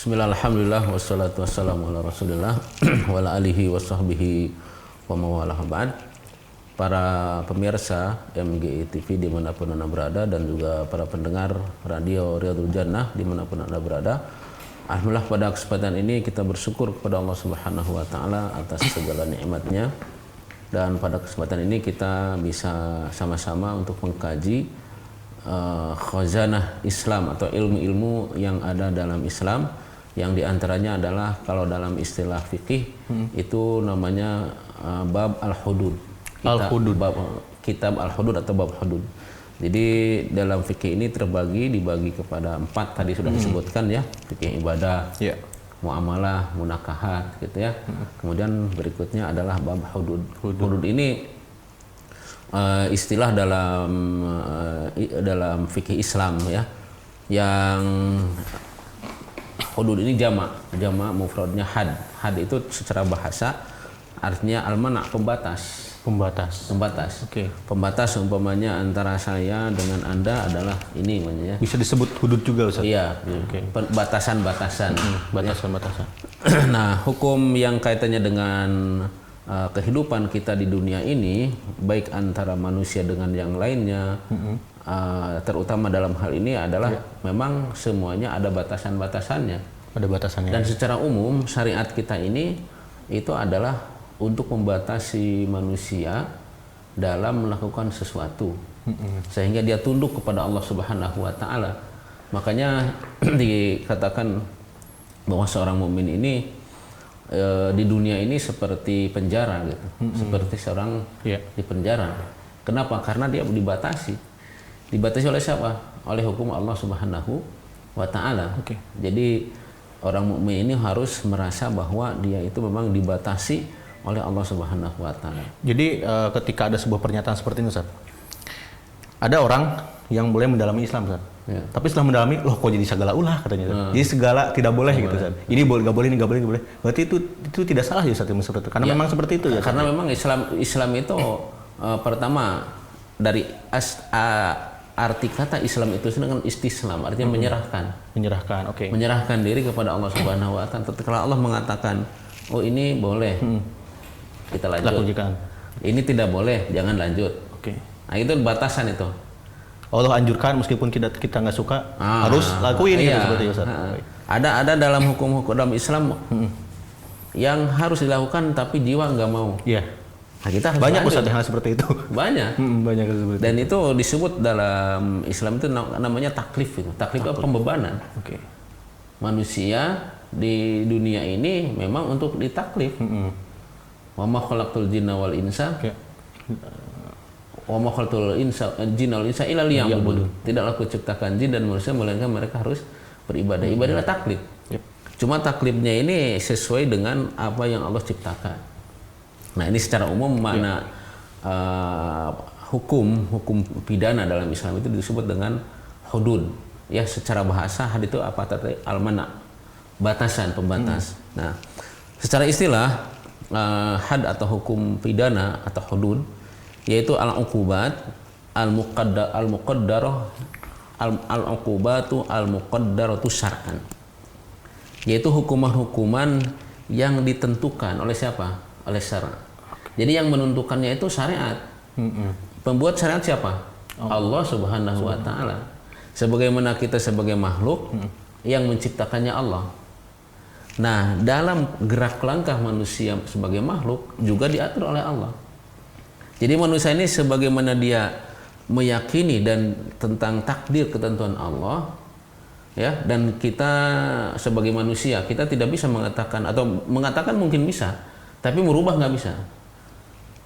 Bismillah, alhamdulillah, wassalatu wassalamu ala rasulillah wa ala alihi wa sahbihi wa mawalah ba'd. Para pemirsa MGI TV dimanapun Anda berada dan juga para pendengar radio Riyadhul Jannah dimanapun Anda berada, alhamdulillah pada kesempatan ini kita bersyukur kepada Allah Subhanahu wa Ta'ala atas segala nikmatnya, dan pada kesempatan ini kita bisa sama-sama untuk mengkaji khazanah Islam atau ilmu-ilmu yang ada dalam Islam, yang diantaranya adalah kalau dalam istilah fikih itu namanya bab al-hudud, kitab al-hudud atau bab hudud. Jadi dalam fikih ini dibagi kepada 4 tadi sudah disebutkan ya, fikih ibadah, muamalah, munakahat gitu ya. Kemudian berikutnya adalah bab hudud. Hudud ini istilah dalam fikih Islam ya, yang hudud ini jamak mufradnya had. Had itu secara bahasa artinya al-mana', pembatas. Oke. Pembatas umpamanya antara saya dengan Anda adalah ini namanya. Bisa disebut hudud juga, Ustaz? Iya. Oke. Batasan-batasan. Batasan-batasan. Nah, hukum yang kaitannya dengan kehidupan kita di dunia ini, baik antara manusia dengan yang lainnya, terutama dalam hal ini adalah memang semuanya ada batasan-batasannya. Ada batasannya. Dan secara umum syariat kita ini itu adalah untuk membatasi manusia dalam melakukan sesuatu, sehingga dia tunduk kepada Allah Subhanahu wa Ta'ala. Makanya dikatakan bahwa seorang mukmin ini di dunia ini seperti penjara gitu, seperti seorang di penjara. Kenapa? Karena dia dibatasi oleh siapa? Oleh hukum Allah Subhanahu wa Ta'ala. Jadi orang mukmin ini harus merasa bahwa dia itu memang dibatasi oleh Allah Subhanahu wa Ta'ala. Jadi ketika ada sebuah pernyataan seperti ini, Ustaz, ada orang yang boleh mendalami Islam, Ustaz. Tapi setelah mendalami, loh kok jadi segala ulah katanya. Jadi segala tidak boleh gitu, Ustaz. Ini nggak boleh, ini nggak boleh. Berarti itu tidak salah ya, Ustaz, seperti itu. Karena memang seperti itu ya. Karena memang Islam itu pertama dari arti kata Islam itu dengan istislam, artinya menyerahkan. Oke. Menyerahkan diri kepada Allah Subhanahu wa Ta'ala. Kalau Allah mengatakan, oh ini boleh, kita lanjut. Lakukan. Ini tidak boleh, jangan lanjut. Oke. Nah, itu batasan itu. Allah anjurkan meskipun kita nggak suka, harus lakuin gitu, seperti itu, Ustaz. Ada dalam hukum dalam Islam yang harus dilakukan tapi jiwa nggak mau. Iya. Nah, kita harus banyak, Ustaz, hal seperti itu. Banyak. Banyak seperti itu. Dan itu disebut dalam Islam itu namanya taklif itu. Taklif itu pembebanan. Oke. Manusia di dunia ini memang untuk ditaklif. Wa ma khalaqtul jinna wal insa wa ma khalaqtul jinna wal insa illa liya'budun. Tidaklah aku ciptakan jin dan manusia melainkan mereka harus beribadah. Ibadahlah taklif. Cuma taklifnya ini sesuai dengan apa yang Allah ciptakan. Nah, ini secara umum mana hukum pidana dalam Islam itu disebut dengan hudud. Ya, secara bahasa had itu apa tadi? Al-mana', batasan, pembatas. Nah, secara istilah had atau hukum pidana atau hudud yaitu al-uqubat al-muqaddarah al-uqubatu al-muqaddaratu syar'an, yaitu hukuman-hukuman yang ditentukan oleh siapa? Oleh syara'. Jadi yang menentukannya itu syariat. Pembuat syariat siapa? Allah Subhanahu wa Ta'ala. Sebagaimana kita sebagai makhluk yang menciptakannya Allah. Nah, dalam gerak langkah manusia sebagai makhluk juga diatur oleh Allah. Jadi manusia ini sebagaimana dia meyakini dan tentang takdir ketentuan Allah, ya, dan kita sebagai manusia kita tidak bisa mengatakan, atau mengatakan mungkin bisa, tapi merubah nggak bisa.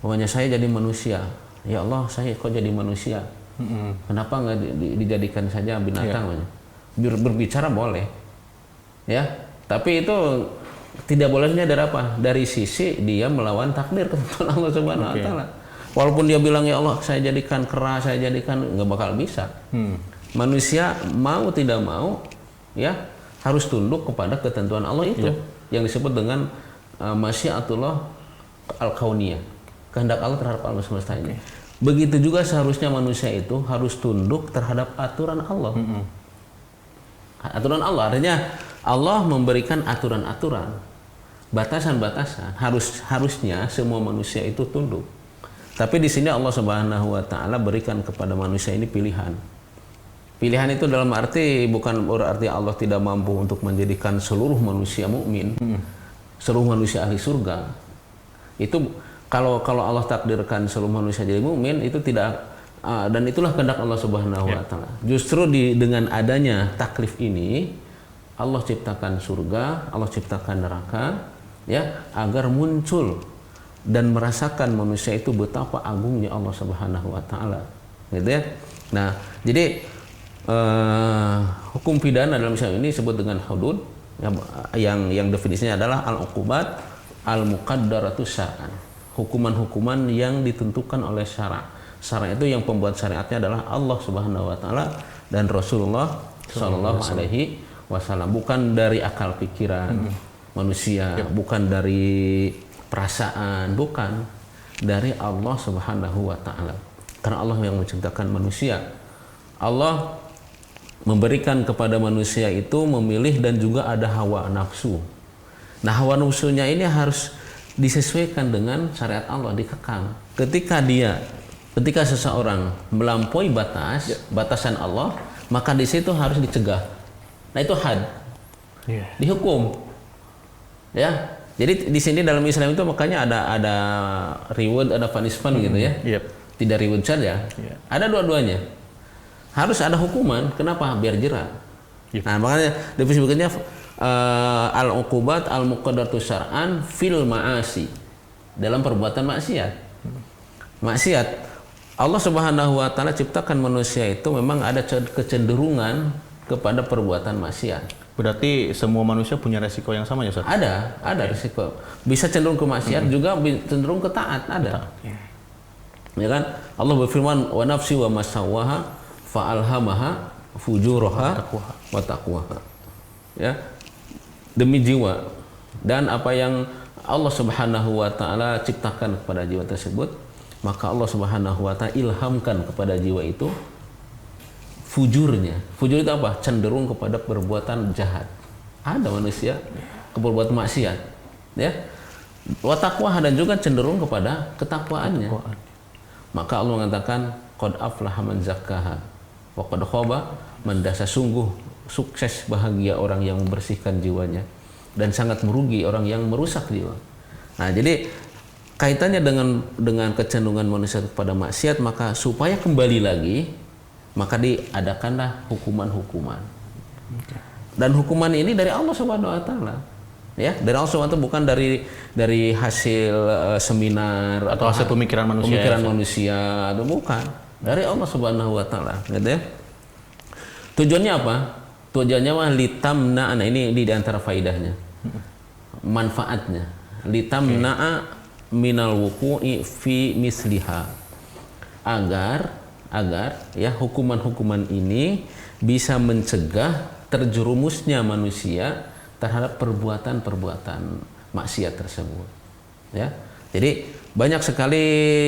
Pokoknya saya jadi manusia, ya Allah saya kok jadi manusia, kenapa nggak dijadikan saja binatang? Berbicara boleh, ya, tapi itu tidak bolehnya dari apa? Dari sisi dia melawan takdir ketentuan Allah Subhanahu wa Ta'ala. Walaupun dia bilang ya Allah saya jadikan kera, saya jadikan, nggak bakal bisa. Manusia mau tidak mau ya harus tunduk kepada ketentuan Allah itu, yang disebut dengan masyiatullah al-kauniyah, kehendak Allah terhadap alam semesta ini. Begitu juga seharusnya manusia itu harus tunduk terhadap aturan Allah. Aturan Allah artinya Allah memberikan aturan-aturan, batasan-batasan, harusnya semua manusia itu tunduk. Tapi di sini Allah Subhanahu wa taala berikan kepada manusia ini pilihan. Pilihan itu dalam arti bukan berarti Allah tidak mampu untuk menjadikan seluruh manusia mukmin, seluruh manusia ahli surga. Itu kalau Allah takdirkan seluruh manusia jadi mukmin itu tidak, dan itulah kehendak Allah Subhanahu wa taala. Justru dengan adanya taklif ini Allah ciptakan surga, Allah ciptakan neraka, ya, agar muncul dan merasakan manusia itu betapa agungnya Allah Subhanahu wa taala. Gitu ya. Nah, jadi hukum pidana dalam Islam ini disebut dengan hudud, yang definisinya adalah al-uqubat al-muqaddaratu syar'an. Hukuman-hukuman yang ditentukan oleh syara'. Syara' itu yang pembuat syariatnya adalah Allah Subhanahu wa taala dan Rasulullah sallallahu alaihi wasallam, bukan dari akal pikiran manusia, bukan dari perasaan, bukan, dari Allah Subhanahu wa taala. Karena Allah yang menciptakan manusia. Allah memberikan kepada manusia itu memilih dan juga ada hawa nafsu. Nah, hawa nafsunya ini harus disesuaikan dengan syariat Allah, dikekang. Ketika seseorang melampaui batasan Allah, maka di situ harus dicegah. Nah, itu had, dihukum, ya. Jadi di sini dalam Islam itu makanya ada reward, ada punishment gitu ya. Tidak reward saja, ada dua-duanya. Harus ada hukuman. Kenapa? Biar jerah. Nah, makanya definisi berikutnya al-uqubat al-muqaddaratu syar'an fil ma'asi, dalam perbuatan maksiat. Maksiat. Allah Subhanahu wa taala ciptakan manusia itu memang ada kecenderungan kepada perbuatan maksiat. Berarti semua manusia punya resiko yang sama ya, Ustaz? Ada resiko. Bisa cenderung ke maksiat, juga cenderung ke taat, ada. Ya kan? Allah berfirman, "Wa nafsi wa masawwaha fa alhamaha fujuraha wa taqwaha." Ya. Demi jiwa dan apa yang Allah Subhanahu wa taala ciptakan kepada jiwa tersebut, maka Allah Subhanahu wa taala ilhamkan kepada jiwa itu fujurnya. Fujur itu apa? Cenderung kepada perbuatan jahat. Ada manusia keperbuatan maksiat, ya. Wa taqwa, dan juga cenderung kepada ketakwaannya. Maka Allah mengatakan qad aflaha man zakkaha wa qad khaba man dasasa. Sungguh sukses, bahagia orang yang membersihkan jiwanya, dan sangat merugi orang yang merusak jiwa. Nah, jadi kaitannya dengan kecenderungan manusia kepada maksiat, maka supaya kembali lagi, maka diadakanlah hukuman-hukuman. Dan hukuman ini dari Allah Subhanahu wa taala. Ya, dari Allah Subhanahu wa taala, bukan dari hasil seminar atau hasil pemikiran manusia, atau bukan. Dari Allah Subhanahu wa taala, gitu ya. Tujuannya apa? Tujuannya mah litamna, nah ini di antara faidahnya. Manfaatnya litamna'a minal wuqu'i fi misliha. Agar ya hukuman-hukuman ini bisa mencegah terjerumusnya manusia terhadap perbuatan-perbuatan maksiat tersebut, ya. Jadi banyak sekali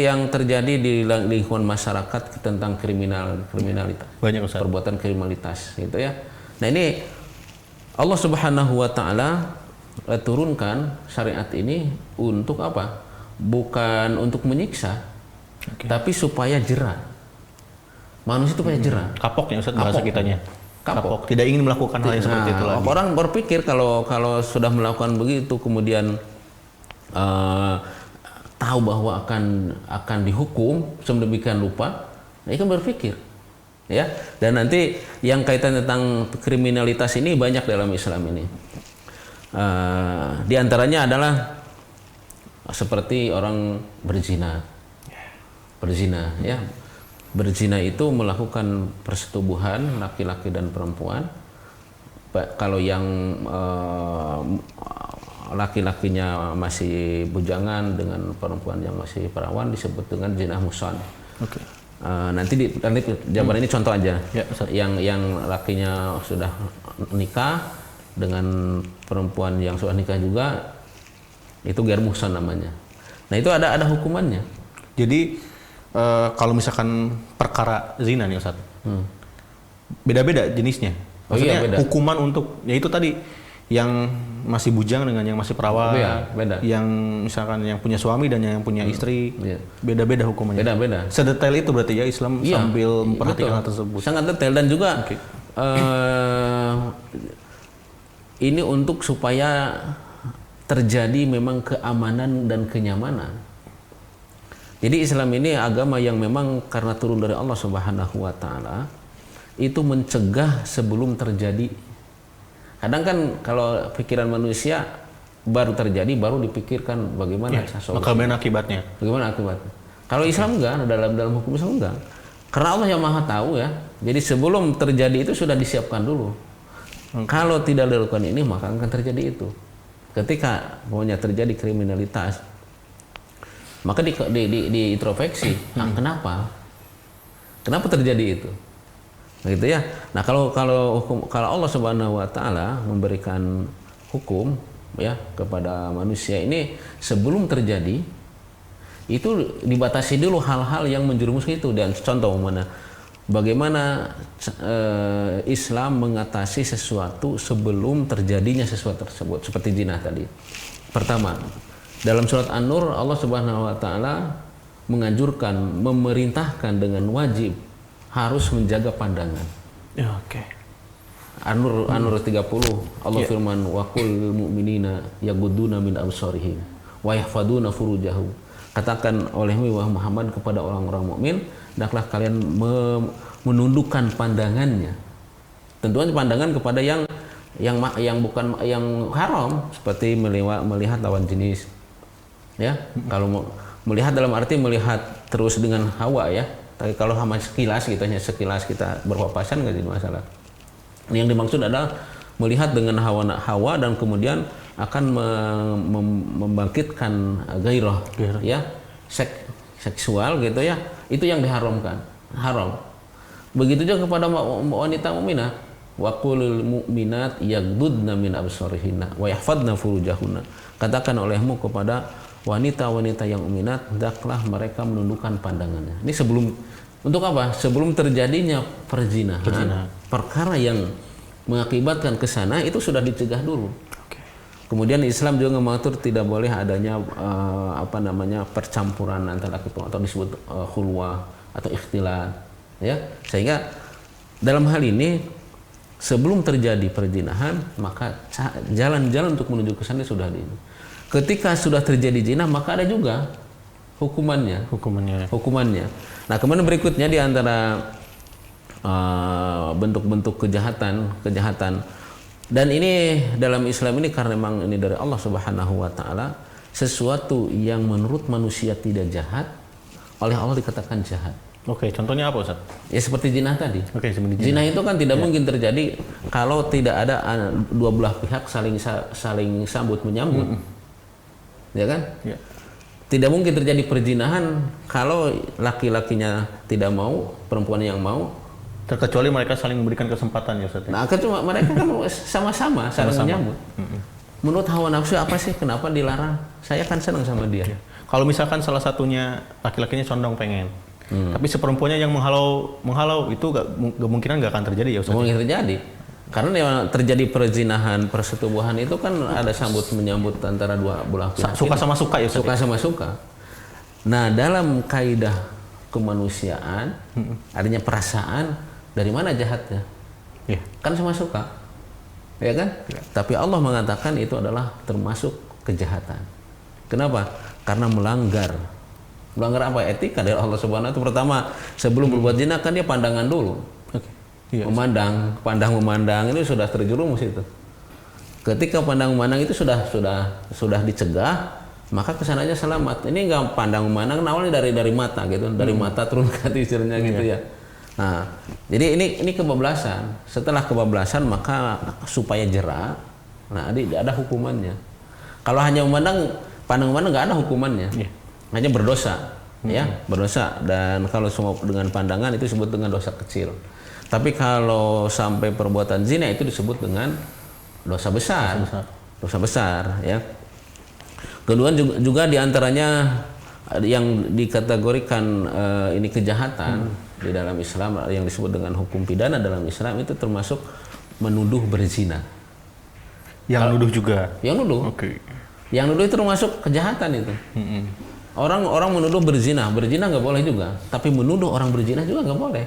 yang terjadi di lingkungan masyarakat tentang kriminalitas, banyak, Ustaz, perbuatan kriminalitas, gitu ya. Nah, ini Allah Subhanahu wa taala turunkan syariat ini untuk apa? Bukan untuk menyiksa, tapi supaya jerah. Manusia itu supaya jerah. Kapok ya, Ustaz, bahasa kitanya. Kapok. Tidak ingin melakukan hal yang seperti itu lagi. Orang berpikir kalau sudah melakukan begitu, kemudian tahu bahwa akan dihukum, sedemikian lupa, nah, itu berpikir, ya. Dan nanti yang kaitan tentang kriminalitas ini banyak dalam Islam ini. Di antaranya adalah seperti orang berzina, ya. Berzina itu melakukan persetubuhan laki-laki dan perempuan. Kalau yang laki-lakinya masih bujangan dengan perempuan yang masih perawan disebut dengan zina muhsan. Nanti jawaban ini contoh aja. Ya, yang lakinya sudah nikah dengan perempuan yang sudah nikah juga, itu ghair muhsan namanya. Nah, itu ada hukumannya. Jadi kalau misalkan perkara zina nih, Ustaz, beda-beda jenisnya. Maksudnya beda. Hukuman untuk, ya itu tadi, yang masih bujang dengan yang masih perawan, beda. yang misalkan yang punya suami dan yang punya istri, beda-beda hukumannya. Beda-beda. Sedetail itu berarti ya Islam sambil memperhatikan hal tersebut. Sangat detail dan juga ini untuk supaya terjadi memang keamanan dan kenyamanan. Jadi Islam ini agama yang memang karena turun dari Allah Subhanahu wa taala itu mencegah sebelum terjadi. Kadang kan kalau pikiran manusia baru terjadi baru dipikirkan bagaimana solusi. Bagaimana akibatnya? Bagaimana akibatnya? Kalau Islam enggak, dalam hukum Islam enggak. Karena Allah yang Maha tahu ya. Jadi sebelum terjadi itu sudah disiapkan dulu. Kalau tidak dilakukan ini maka akan terjadi itu. Ketika maunya terjadi kriminalitas, maka di introspeksi, kenapa terjadi itu? Gitu ya. Nah, kalau Allah Subhanahu wa taala memberikan hukum ya kepada manusia ini sebelum terjadi itu dibatasi dulu hal-hal yang menjerumus itu. Dan contoh bagaimana Islam mengatasi sesuatu sebelum terjadinya sesuatu tersebut seperti zina tadi. Pertama, dalam surat An-Nur Allah Subhanahu wa taala menganjurkan, memerintahkan dengan wajib harus menjaga pandangan. Ya, oke. An-Nur 30 Allah firman wa qul mu'minina yaghudduna min absarihim wa yahfaduna furujahum. Katakan olehmu wahai Muhammad kepada orang-orang mukmin, hendaklah kalian menundukkan pandangannya. Tentunya pandangan kepada yang bukan yang haram seperti melihat lawan jenis. Ya, kalau melihat dalam arti melihat terus dengan hawa ya. Tapi kalau hanya sekilas gitu, hanya sekilas kita berpapasan nggak jadi masalah. Yang dimaksud adalah melihat dengan hawa dan kemudian akan membangkitkan gairah ya, seksual gitu ya. Itu yang diharamkan, haram. Begitu juga kepada wanita mukminah. Wa qulil mu'minat yaghuddna min absarihinna wa yahfadna furujahunna. Katakan olehmu kepada wanita-wanita yang mukminat, hendaklah mereka menundukkan pandangannya. Ini untuk apa? Sebelum terjadinya perzinahan. Perkara yang mengakibatkan ke sana itu sudah dicegah dulu. Kemudian Islam juga mengatur tidak boleh adanya percampuran antara laki atau disebut khulwah atau ikhtilat, ya. Sehingga dalam hal ini sebelum terjadi perzinahan maka jalan-jalan untuk menuju ke sana sudah di. Ketika sudah terjadi zina maka ada juga hukumannya. Nah, kemudian berikutnya di antara bentuk-bentuk kejahatan dan ini dalam Islam ini karena memang ini dari Allah Subhanahu wa taala, sesuatu yang menurut manusia tidak jahat oleh Allah dikatakan jahat. Oke, contohnya apa Ustaz? Ya seperti zina tadi. Oke, zina itu kan tidak mungkin terjadi kalau tidak ada dua belah pihak saling sambut menyambut. Ya kan? Ya. Tidak mungkin terjadi perzinahan kalau laki-lakinya tidak mau, perempuan yang mau. Terkecuali mereka saling memberikan kesempatan ya Ustaz. Nah, cuma mereka kan sama-sama saling menyambut. Menurut hawa nafsu apa sih kenapa dilarang? Saya kan senang sama dia. Ya. Kalau misalkan salah satunya laki-lakinya condong pengen, tapi seperempuannya yang menghalau itu kemungkinan nggak akan terjadi ya Ustaz. Mungkin terjadi. Karena yang terjadi perzinahan, persetubuhan itu kan ada sambut menyambut antara dua belah pihak. Suka sama suka ya Ustaz. Suka sama suka. Nah, dalam kaidah kemanusiaan adanya perasaan, dari mana jahatnya? Ya. Kan sama suka. Ya kan? Ya. Tapi Allah mengatakan itu adalah termasuk kejahatan. Kenapa? Karena melanggar apa? Etika dari Allah Subhanahu wa taala. Pertama, sebelum berbuat zina kan dia pandangan dulu. Yes. Memandang ini sudah terjerumus itu. Ketika memandang itu sudah dicegah, maka kesananya selamat. Ini enggak pandang memandang, awalnya dari mata gitu, dari mata turun ke hati istilahnya gitu ya. Nah, jadi ini kebablasan. Setelah kebablasan maka supaya jera, nah ada hukumannya. Kalau hanya pandang memandang nggak ada hukumannya, hanya berdosa, ya berdosa. Dan kalau semua dengan pandangan itu disebut dengan dosa kecil. Tapi kalau sampai perbuatan zina itu disebut dengan dosa besar. Dosa besar ya. Kedua juga diantaranya yang dikategorikan ini kejahatan di dalam Islam yang disebut dengan hukum pidana dalam Islam itu termasuk menuduh berzina. Yang nuduh juga. Yang nuduh. Oke. Yang nuduh itu termasuk kejahatan itu. Orang menuduh berzina nggak boleh juga, tapi menuduh orang berzina juga nggak boleh.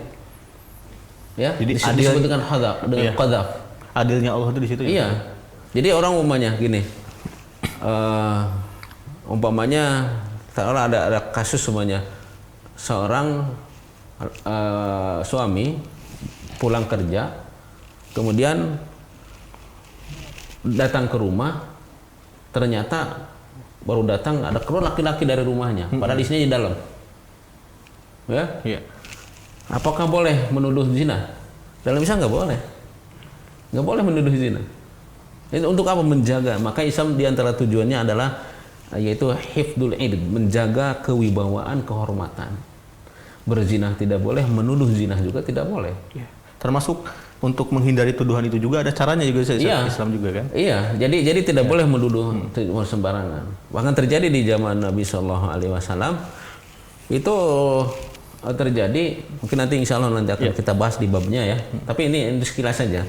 Ya, jadi disebut dengan hadap, dengan qadzaf. Adilnya Allah itu di situ ya. Iya. Jadi orang umpamanya gini, umpamanya kalau ada kasus semuanya seorang suami pulang kerja, kemudian datang ke rumah, ternyata baru datang ada keluar laki-laki dari rumahnya, padahal isinya di dalam. Ya? Iya. Apakah boleh menuduh zina? Dalam Islam nggak boleh menuduh zina. Itu untuk apa? Menjaga. Maka Islam diantara tujuannya adalah yaitu hifdul id, menjaga kewibawaan, kehormatan. Berzina tidak boleh, menuduh zina juga tidak boleh. Ya. Termasuk untuk menghindari tuduhan itu juga ada caranya juga Islam juga kan? Iya, jadi tidak boleh menuduh sembarangan. Bahkan terjadi di zaman Nabi Shallallahu Alaihi Wasallam itu terjadi, mungkin nanti insya Allah nanti akan kita bahas di babnya ya. Tapi ini sekilas saja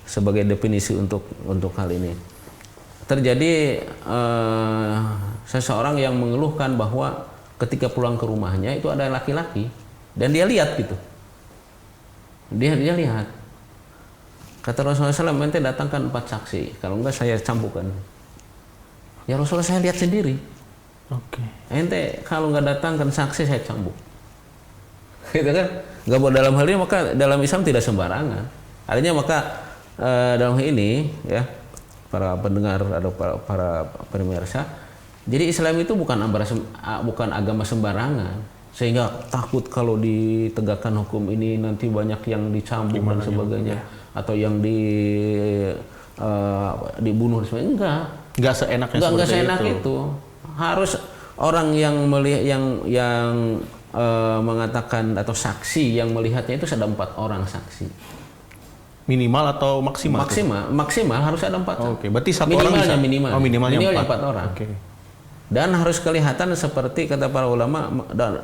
sebagai definisi untuk hal ini. Terjadi seseorang yang mengeluhkan bahwa ketika pulang ke rumahnya itu ada laki-laki dan dia lihat gitu. Dia lihat. Kata Rasulullah SAW, ente datangkan 4 saksi. Kalau enggak saya cambukkan. Ya Rasulullah, saya lihat sendiri. Oke. Ente kalau nggak datangkan saksi saya cambuk. Gitu kan? Nggak boleh dalam hal ini, maka dalam Islam tidak sembarangan. Artinya maka dalam hal ini ya para pendengar atau para pemirsa, jadi Islam itu bukan agama sembarangan. Sehingga takut kalau ditegakkan hukum ini nanti banyak yang dicambuk dan sebagainya, atau yang dibunuh dan sebagainya. Enggak seenak itu. Harus orang yang melihat yang mengatakan atau saksi yang melihatnya itu ada 4 orang saksi. Minimal atau maksimal? Maksimal harus ada 4 orang. Oke, berarti satu orang bisa. Minimalnya 4 orang. Oke. Dan harus kelihatan seperti kata para ulama dan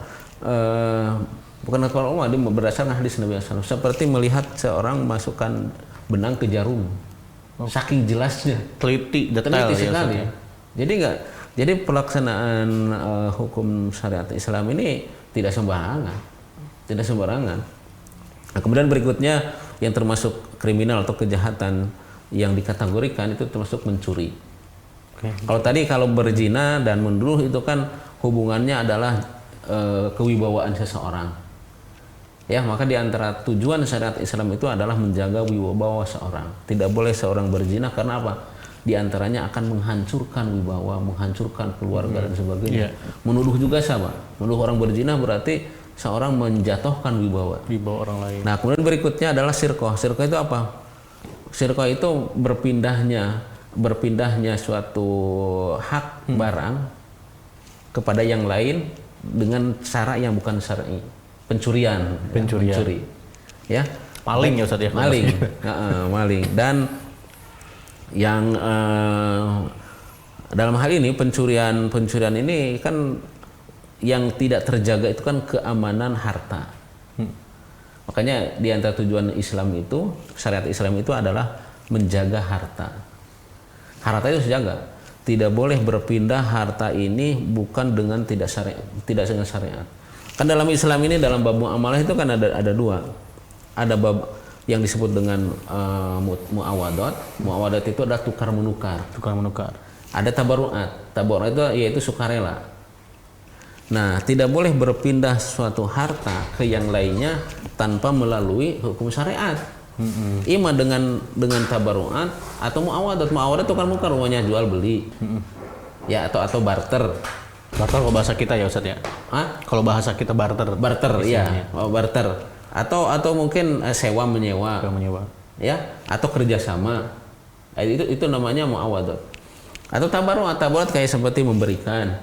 bukan kata para ulama, berdasarkan hadis Nabi SAW, seperti melihat seorang masukkan benang ke jarum. Saking jelasnya. Teliti detail sekali. Jadi pelaksanaan hukum syariat Islam ini tidak sembarangan. Nah, kemudian berikutnya yang termasuk kriminal atau kejahatan yang dikategorikan itu termasuk mencuri. Kalau tadi kalau berzina dan menuduh itu kan hubungannya adalah kewibawaan seseorang. Ya, maka di antara tujuan syariat Islam itu adalah menjaga wibawa seorang. Tidak boleh seorang berzina karena apa? Di antaranya akan menghancurkan wibawa, menghancurkan keluarga dan sebagainya. Menuduh juga sama. Menuduh orang berzina berarti seorang menjatuhkan wibawa orang lain. Nah, kemudian berikutnya adalah sirqah. Sirqah itu apa? Sirqah itu berpindahnya suatu hak barang kepada yang lain dengan cara yang bukan syar'i. Pencuri. Ya. Maling ya Ustaz ya. Maling. Dan yang dalam hal ini pencurian ini kan yang tidak terjaga itu kan keamanan harta. Makanya di antara tujuan Islam itu, syariat Islam itu adalah menjaga harta. Harta itu dijaga. Tidak boleh berpindah harta ini bukan dengan tidak dengan syariat. Kan dalam Islam ini dalam bab muamalah itu kan ada 2. Ada bab yang disebut dengan muawadat. Muawadat itu adalah tukar menukar. Ada tabaruat. Tabaruat itu yaitu sukarela. Nah, tidak boleh berpindah suatu harta ke yang lainnya tanpa melalui hukum syariat. Ima dengan tabaruat atau muawadat. Muawadat tukar menukar, rumahnya jual beli. Ya, atau barter. Barter kalau bahasa kita ya Ustaz ya. Kalau bahasa kita barter. Barter, iya. Barter. Atau mungkin sewa menyewa. Ya, atau kerjasama. Itu namanya muawadat. Atau tabaruat kayak seperti memberikan.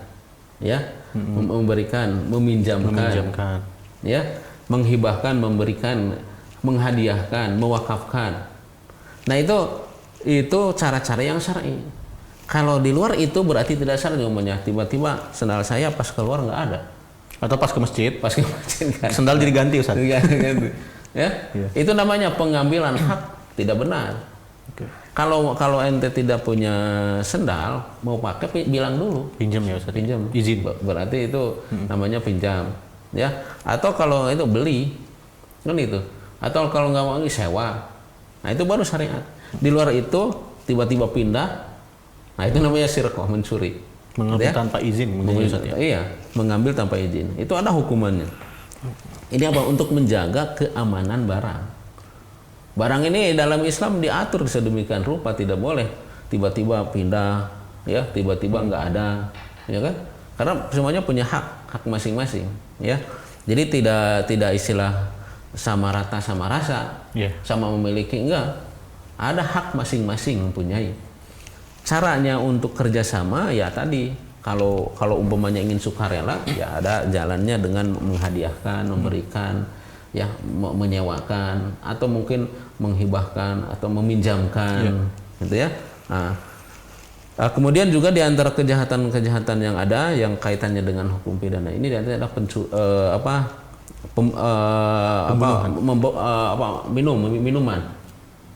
Ya. Memberikan, meminjamkan. Ya, menghibahkan, memberikan, menghadiahkan, mewakafkan. Nah, itu cara-cara yang syar'i. Kalau di luar itu berarti tidak syar'i. Umumnya tiba-tiba sendal saya pas keluar nggak ada. Atau pas ke masjid kan. Sendal jadi ganti Ustaz. Ya. Itu namanya pengambilan hak tidak benar. Oke. Kalau ente tidak punya sendal, mau pakai bilang dulu. Pinjam ya Ustaz. Pinjam. Izin. Berarti itu namanya pinjam, ya. Atau kalau itu beli, kan itu. Atau kalau nggak mau sewa, nah itu baru syariat. Di luar itu tiba-tiba pindah, nah itu namanya sirqah, mencuri. Mengambil Ya? tanpa izin. Iya, mengambil tanpa izin. Itu ada hukumannya. Ini apa? Untuk menjaga keamanan barang. Barang ini dalam Islam diatur sedemikian rupa, tidak boleh tiba-tiba pindah, ya, tiba-tiba nggak ada, ya kan? Karena semuanya punya hak masing-masing, ya. Jadi tidak istilah sama rata sama rasa, sama memiliki, enggak. Ada hak masing-masing mempunyai. Caranya untuk kerjasama ya tadi, kalau umpamanya ingin sukarela, ya ada jalannya dengan menghadiahkan, memberikan, ya, menyewakan, atau mungkin menghibahkan atau meminjamkan, gitu ya. Nah, kemudian juga di antara kejahatan-kejahatan yang ada yang kaitannya dengan hukum pidana ini adalah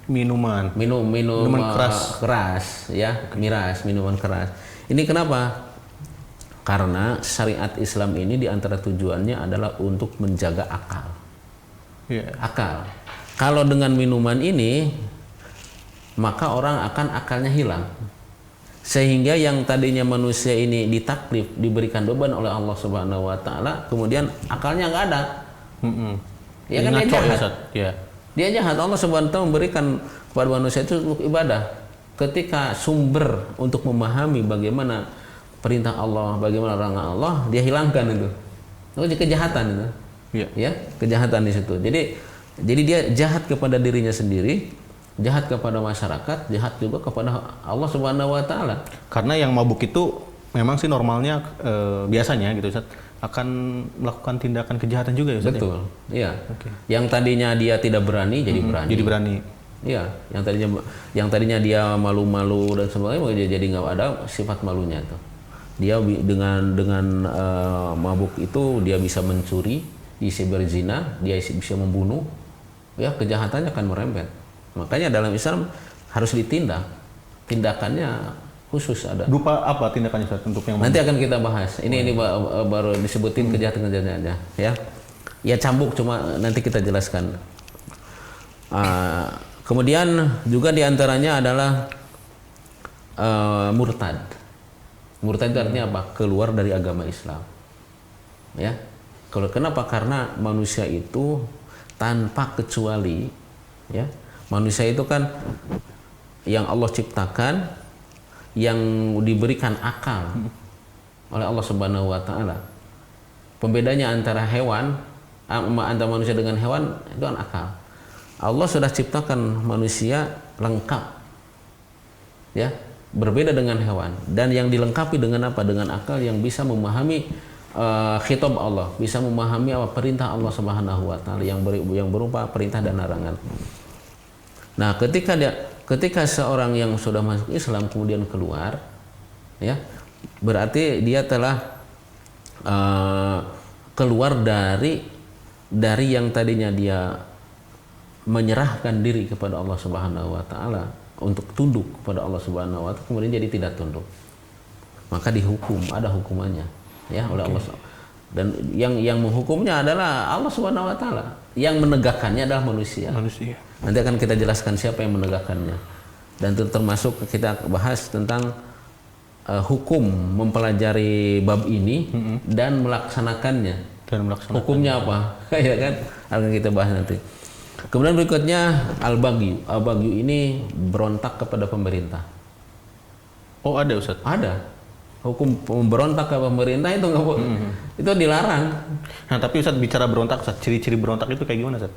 minuman keras, ya, miras, minuman keras. Ini kenapa? Karena syariat Islam ini di antara tujuannya adalah untuk menjaga akal. Akal. Kalau dengan minuman ini, maka orang akan akalnya hilang. Sehingga yang tadinya manusia ini ditaklif, diberikan beban oleh Allah Subhanahu wa taala, kemudian akalnya nggak ada. Ya kan, dia jahat. Dia jahat. Allah Subhanahu wa taala memberikan kepada manusia itu untuk ibadah. Ketika sumber untuk memahami bagaimana perintah Allah, bagaimana larangan Allah, dia hilangkan itu. Itu kejahatan itu. Ya, kejahatan di situ. Jadi dia jahat kepada dirinya sendiri, jahat kepada masyarakat, jahat juga kepada Allah Subhanahu wa taala. Karena yang mabuk itu memang sih normalnya biasanya gitu Ustaz, akan melakukan tindakan kejahatan juga ya Ustaz. Betul. Iya. Yang tadinya dia tidak berani jadi berani. Jadi berani. Iya, yang tadinya dia malu-malu dan sebagainya jadi nggak ada sifat malunya tuh. Dia dengan mabuk itu dia bisa mencuri, bisa berzina, dia bisa membunuh. Ya, kejahatannya akan merembet. Makanya dalam Islam harus ditindak. Tindakannya khusus ada. Berupa apa tindakannya Ustaz untuk yang nanti akan kita bahas. Ini baru disebutin kejahatan-kejahatan aja, ya. Ya cambuk, cuma nanti kita jelaskan. Kemudian juga diantaranya adalah murtad. Murtad itu artinya apa? Keluar dari agama Islam. Ya. Kenapa? Karena manusia itu tanpa kecuali, ya, manusia itu kan yang Allah ciptakan, yang diberikan akal oleh Allah Subhanahu wa taala. Pembedanya antara hewan, antara manusia dengan hewan itu kan akal. Allah sudah ciptakan manusia lengkap, ya, berbeda dengan hewan, dan yang dilengkapi dengan apa? Dengan akal yang bisa memahami khitab Allah, bisa memahami apa perintah Allah Subhanahu wa taala yang berupa perintah dan larangan. Nah, ketika seorang yang sudah masuk Islam kemudian keluar, ya, berarti dia telah keluar dari yang tadinya dia menyerahkan diri kepada Allah Subhanahu wa taala untuk tunduk kepada Allah Subhanahu wa taala, kemudian jadi tidak tunduk. Maka dihukum, ada hukumannya, ya, oleh Allah. Dan yang menghukumnya adalah Allah Subhanahu wa taala. Yang menegakkannya adalah manusia. Nanti akan kita jelaskan siapa yang menegakkannya. Dan termasuk kita bahas tentang hukum mempelajari bab ini dan melaksanakannya. Hukumnya apa? Ya kan? Akan kita bahas nanti. Kemudian berikutnya al-baghyu. Al-baghyu ini berontak kepada pemerintah. Oh, ada Ustaz? Ada. Hukum berontak ke pemerintah itu nggak boleh, itu dilarang. Nah, tapi Ustaz bicara berontak, Ustaz, ciri-ciri berontak itu kayak gimana, Ustaz?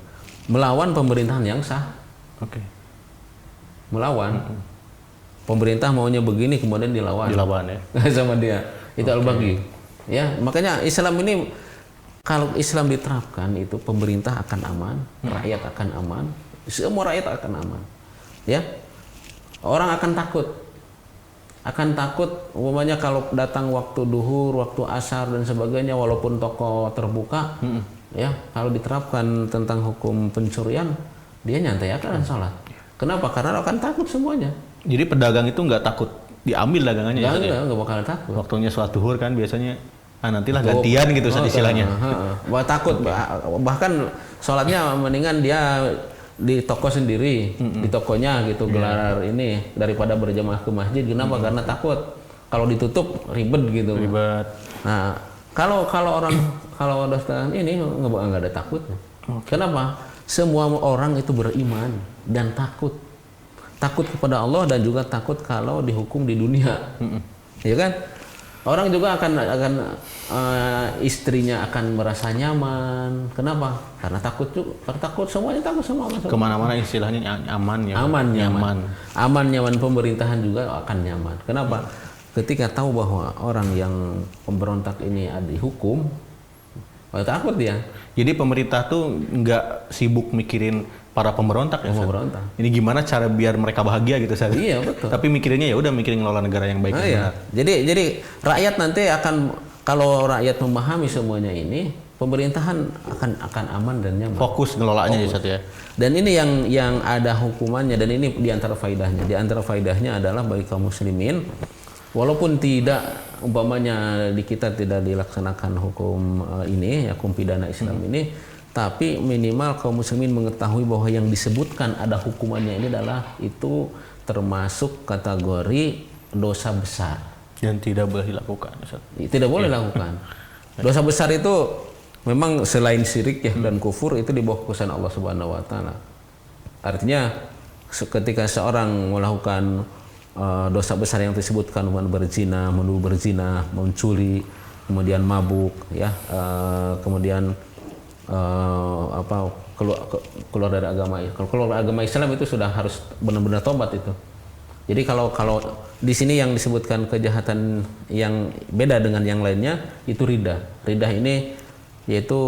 Melawan pemerintahan yang sah. Melawan. Pemerintah maunya begini kemudian dilawan. Ya. Sama dia. Itu al-baghyu. Ya, makanya Islam ini, kalau Islam diterapkan itu pemerintah akan aman, rakyat akan aman, semua rakyat akan aman. Ya. Orang akan takut umpamanya kalau datang waktu duhur, waktu asar dan sebagainya, walaupun toko terbuka, ya, kalau diterapkan tentang hukum pencurian, dia nyantai akan sholat. Kenapa? Karena akan takut semuanya. Jadi pedagang itu nggak takut diambil dagangannya ya? Nggak bakal takut. Waktunya sholat duhur kan biasanya nantilah gantian gitu istilahnya. Wah, takut. Bahkan sholatnya mendingan dia di toko sendiri, di tokonya gitu gelar ini daripada berjamaah ke masjid. Kenapa? Karena takut kalau ditutup ribet gitu. Ribet. Nah, kalau dosa ini nggak ada takutnya. Kenapa? Semua orang itu beriman dan takut kepada Allah dan juga takut kalau dihukum di dunia, ya kan? Orang juga akan istrinya akan merasa nyaman. Kenapa? Karena takut semuanya takut sama Allah. Kemana-mana istilahnya aman ya. Aman nyaman, pemerintahan juga akan nyaman. Kenapa? Ketika tahu bahwa orang yang pemberontak ini dihukum, takut dia. Jadi pemerintah tuh nggak sibuk mikirin para pemberontak ya. Pemberontak. Ini gimana cara biar mereka bahagia gitu saja. Iya betul. Tapi mikirinnya ya udah mikirin ngelola negara yang baik. Iya. Jadi rakyat nanti akan, kalau rakyat memahami semuanya ini, pemerintahan akan aman dan nyaman. Fokus ngelolanya ya. Dan ini yang ada hukumannya, dan ini diantara faedahnya. Diantara faedahnya adalah bagi kaum muslimin, walaupun tidak umpamanya di kita tidak dilaksanakan hukum ini, hukum pidana Islam ini. Tapi minimal kaum muslimin mengetahui bahwa yang disebutkan ada hukumannya ini adalah itu termasuk kategori dosa besar. Dan tidak boleh dilakukan. Tidak boleh dilakukan. Dosa besar itu memang selain syirik ya dan kufur itu di bawah kekuasaan Allah Subhanahu wa taala. Artinya ketika seorang melakukan dosa besar yang disebutkan, berzina, menuduh berzina, mencuri, kemudian mabuk ya, kemudian keluar dari agama. Kalau keluar dari agama Islam itu sudah harus benar-benar tobat itu. Jadi kalau di sini yang disebutkan kejahatan yang beda dengan yang lainnya itu ridah. Ridah ini yaitu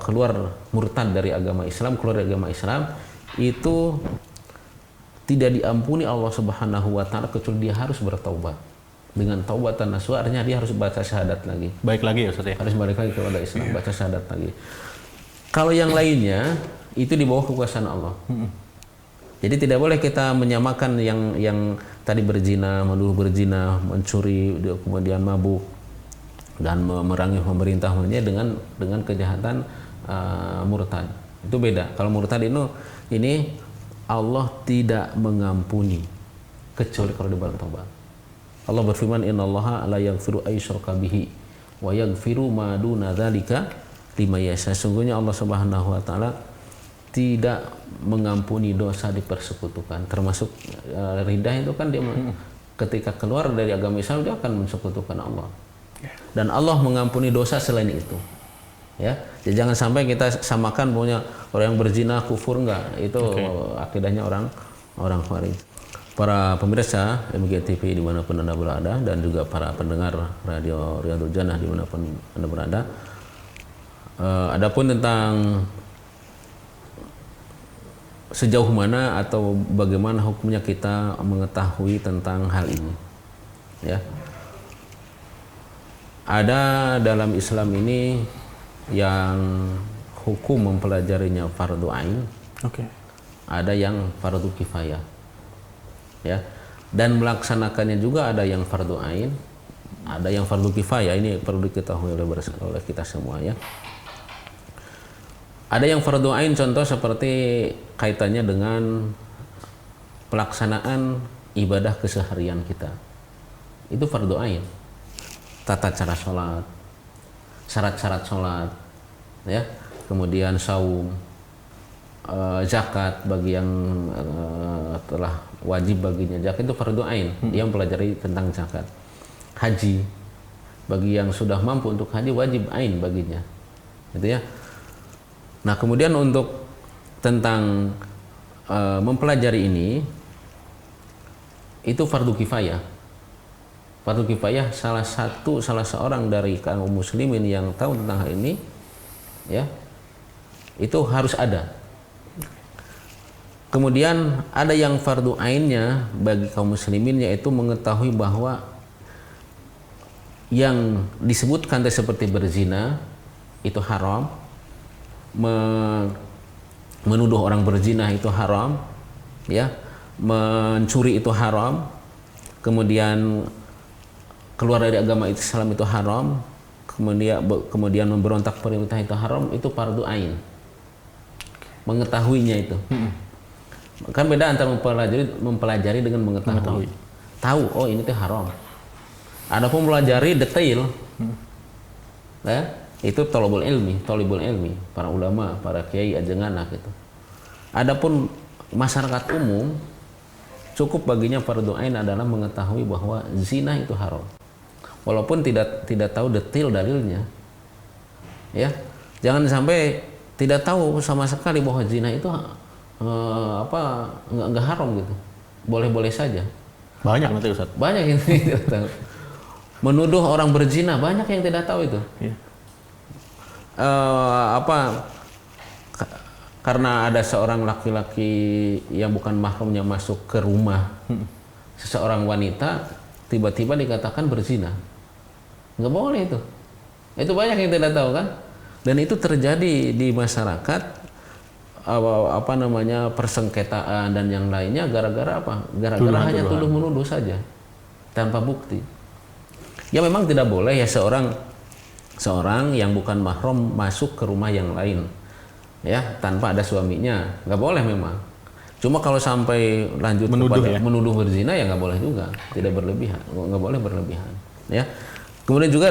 keluar murtad dari agama Islam, keluar dari agama Islam itu tidak diampuni Allah Subhanahu wa taala kecuali dia harus bertaubat. Dengan taubatan nasuha, artinya dia harus baca syahadat lagi. Baik lagi ya Ustaz ya? Harus balik lagi kepada Islam, baca syahadat lagi. Kalau yang lainnya itu di bawah kekuasaan Allah. Jadi tidak boleh kita menyamakan yang tadi berzina, menuduh berzina, mencuri, kemudian mabuk dan memerangi pemerintahnya dengan kejahatan murtad. Itu beda. Kalau murtad ini Allah tidak mengampuni kecuali kalau dia bertobat. Allah berfirman, innallaha la yaghfiru ayyushraka bihi wa yaghfiru ma duna dzalika liman yasha. Sesungguhnya Allah Subhanahu wa taala tidak mengampuni dosa dipersekutukan. Termasuk ridah itu kan dia ketika keluar dari agama Islam dia akan mensekutukan Allah. Dan Allah mengampuni dosa selain itu. Ya. Jadi jangan sampai kita samakan punya orang yang berzina kufur, enggak. Itu akidahnya orang Khawarij. Para pemirsa MGTV dimanapun Anda berada, dan juga para pendengar Radio Riyadhul Jannah dimanapun Anda berada, adapun tentang sejauh mana atau bagaimana hukumnya kita mengetahui tentang hal ini, ya, ada dalam Islam ini yang hukum mempelajarinya fardu ain, ada yang fardu kifayah. Ya, dan melaksanakannya juga ada yang fardu ain, ada yang fardu kifayah. Ini perlu diketahui oleh kita semua ya. Ada yang fardu ain, contoh seperti kaitannya dengan pelaksanaan ibadah keseharian kita. Itu fardu ain. Tata cara sholat, syarat-syarat sholat, ya, kemudian saum, zakat bagi yang telah wajib baginya zakat itu fardu ain, dia mempelajari tentang zakat. Haji bagi yang sudah mampu untuk haji wajib ain baginya, gitu ya. Nah kemudian untuk tentang mempelajari ini itu fardu kifayah. Fardu kifayah salah seorang dari kaum muslimin yang tahu tentang hal ini, ya, itu harus ada. Kemudian ada yang fardu ainnya bagi kaum muslimin, yaitu mengetahui bahwa yang disebutkan seperti berzina itu haram, menuduh orang berzina itu haram, ya, mencuri itu haram, kemudian keluar dari agama Islam itu haram, kemudian memberontak perintah itu haram, itu fardu ain. Mengetahuinya itu. Kan beda antara mempelajari dengan mengetahui. Tahu, oh ini tuh haram. Adapun mempelajari detail, ya, itu thalabul ilmi, para ulama, para kiai ajengan gitu. Adapun masyarakat umum, cukup baginya fardu ain adalah mengetahui bahwa zina itu haram. Walaupun tidak tahu detail dalilnya, ya, jangan sampai tidak tahu sama sekali bahwa zina itu nggak haram gitu, boleh saja. Banyak nanti Ustaz. Banyak yang tidak tahu. Menuduh orang berzina banyak yang tidak tahu itu. Iya. Karena ada seorang laki-laki yang bukan mahramnya masuk ke rumah seseorang wanita, tiba-tiba dikatakan berzina. Nggak boleh itu. Itu banyak yang tidak tahu kan. Dan itu terjadi di masyarakat, persengketaan dan yang lainnya gara-gara apa? Gara-gara hanya tuduh menuduh saja tanpa bukti. Ya memang tidak boleh ya seorang yang bukan mahram masuk ke rumah yang lain, ya, tanpa ada suaminya, nggak boleh memang. Cuma kalau sampai lanjut menuduh berzina ya nggak boleh juga, tidak berlebihan, nggak boleh berlebihan, ya. Kemudian juga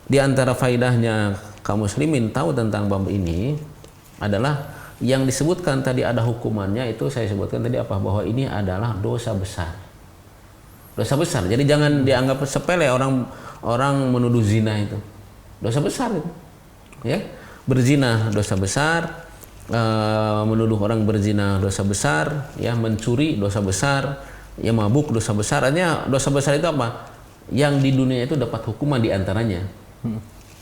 di antara faidahnya kaum muslimin tahu tentang bab ini adalah yang disebutkan tadi ada hukumannya, itu saya sebutkan tadi apa, bahwa ini adalah dosa besar. Dosa besar. Jadi jangan dianggap sepele orang menuduh zina itu. Dosa besar itu. Ya. Berzina dosa besar, menuduh orang berzina dosa besar, ya, mencuri dosa besar, ya, mabuk dosa besar. Artinya dosa besar itu apa? Yang di dunia itu dapat hukuman di antaranya.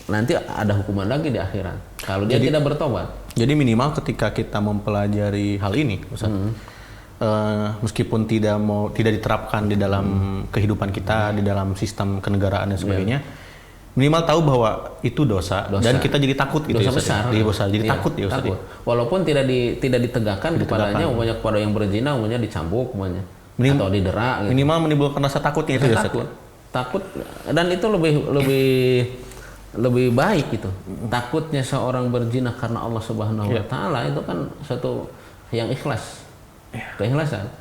Nanti ada hukuman lagi di akhirat kalau dia tidak bertobat. Jadi minimal ketika kita mempelajari hal ini, Ustaz, meskipun tidak diterapkan di dalam kehidupan kita, di dalam sistem kenegaraan dan sebagainya, minimal tahu bahwa itu dosa. Dan kita jadi takut gitu. Dosa besar. Jadi takut ya Ustaz. Takut. Walaupun tidak ditegakkan kepadanya, umumnya kepada yang berzina umumnya dicambuk umumnya, atau didera gitu. Minimal menimbulkan rasa takutnya itu ya Ustaz. Takut, dan itu lebih baik itu. Takutnya seorang berzina karena Allah Subhanahu wa taala itu kan satu yang ikhlas. Keikhlasan.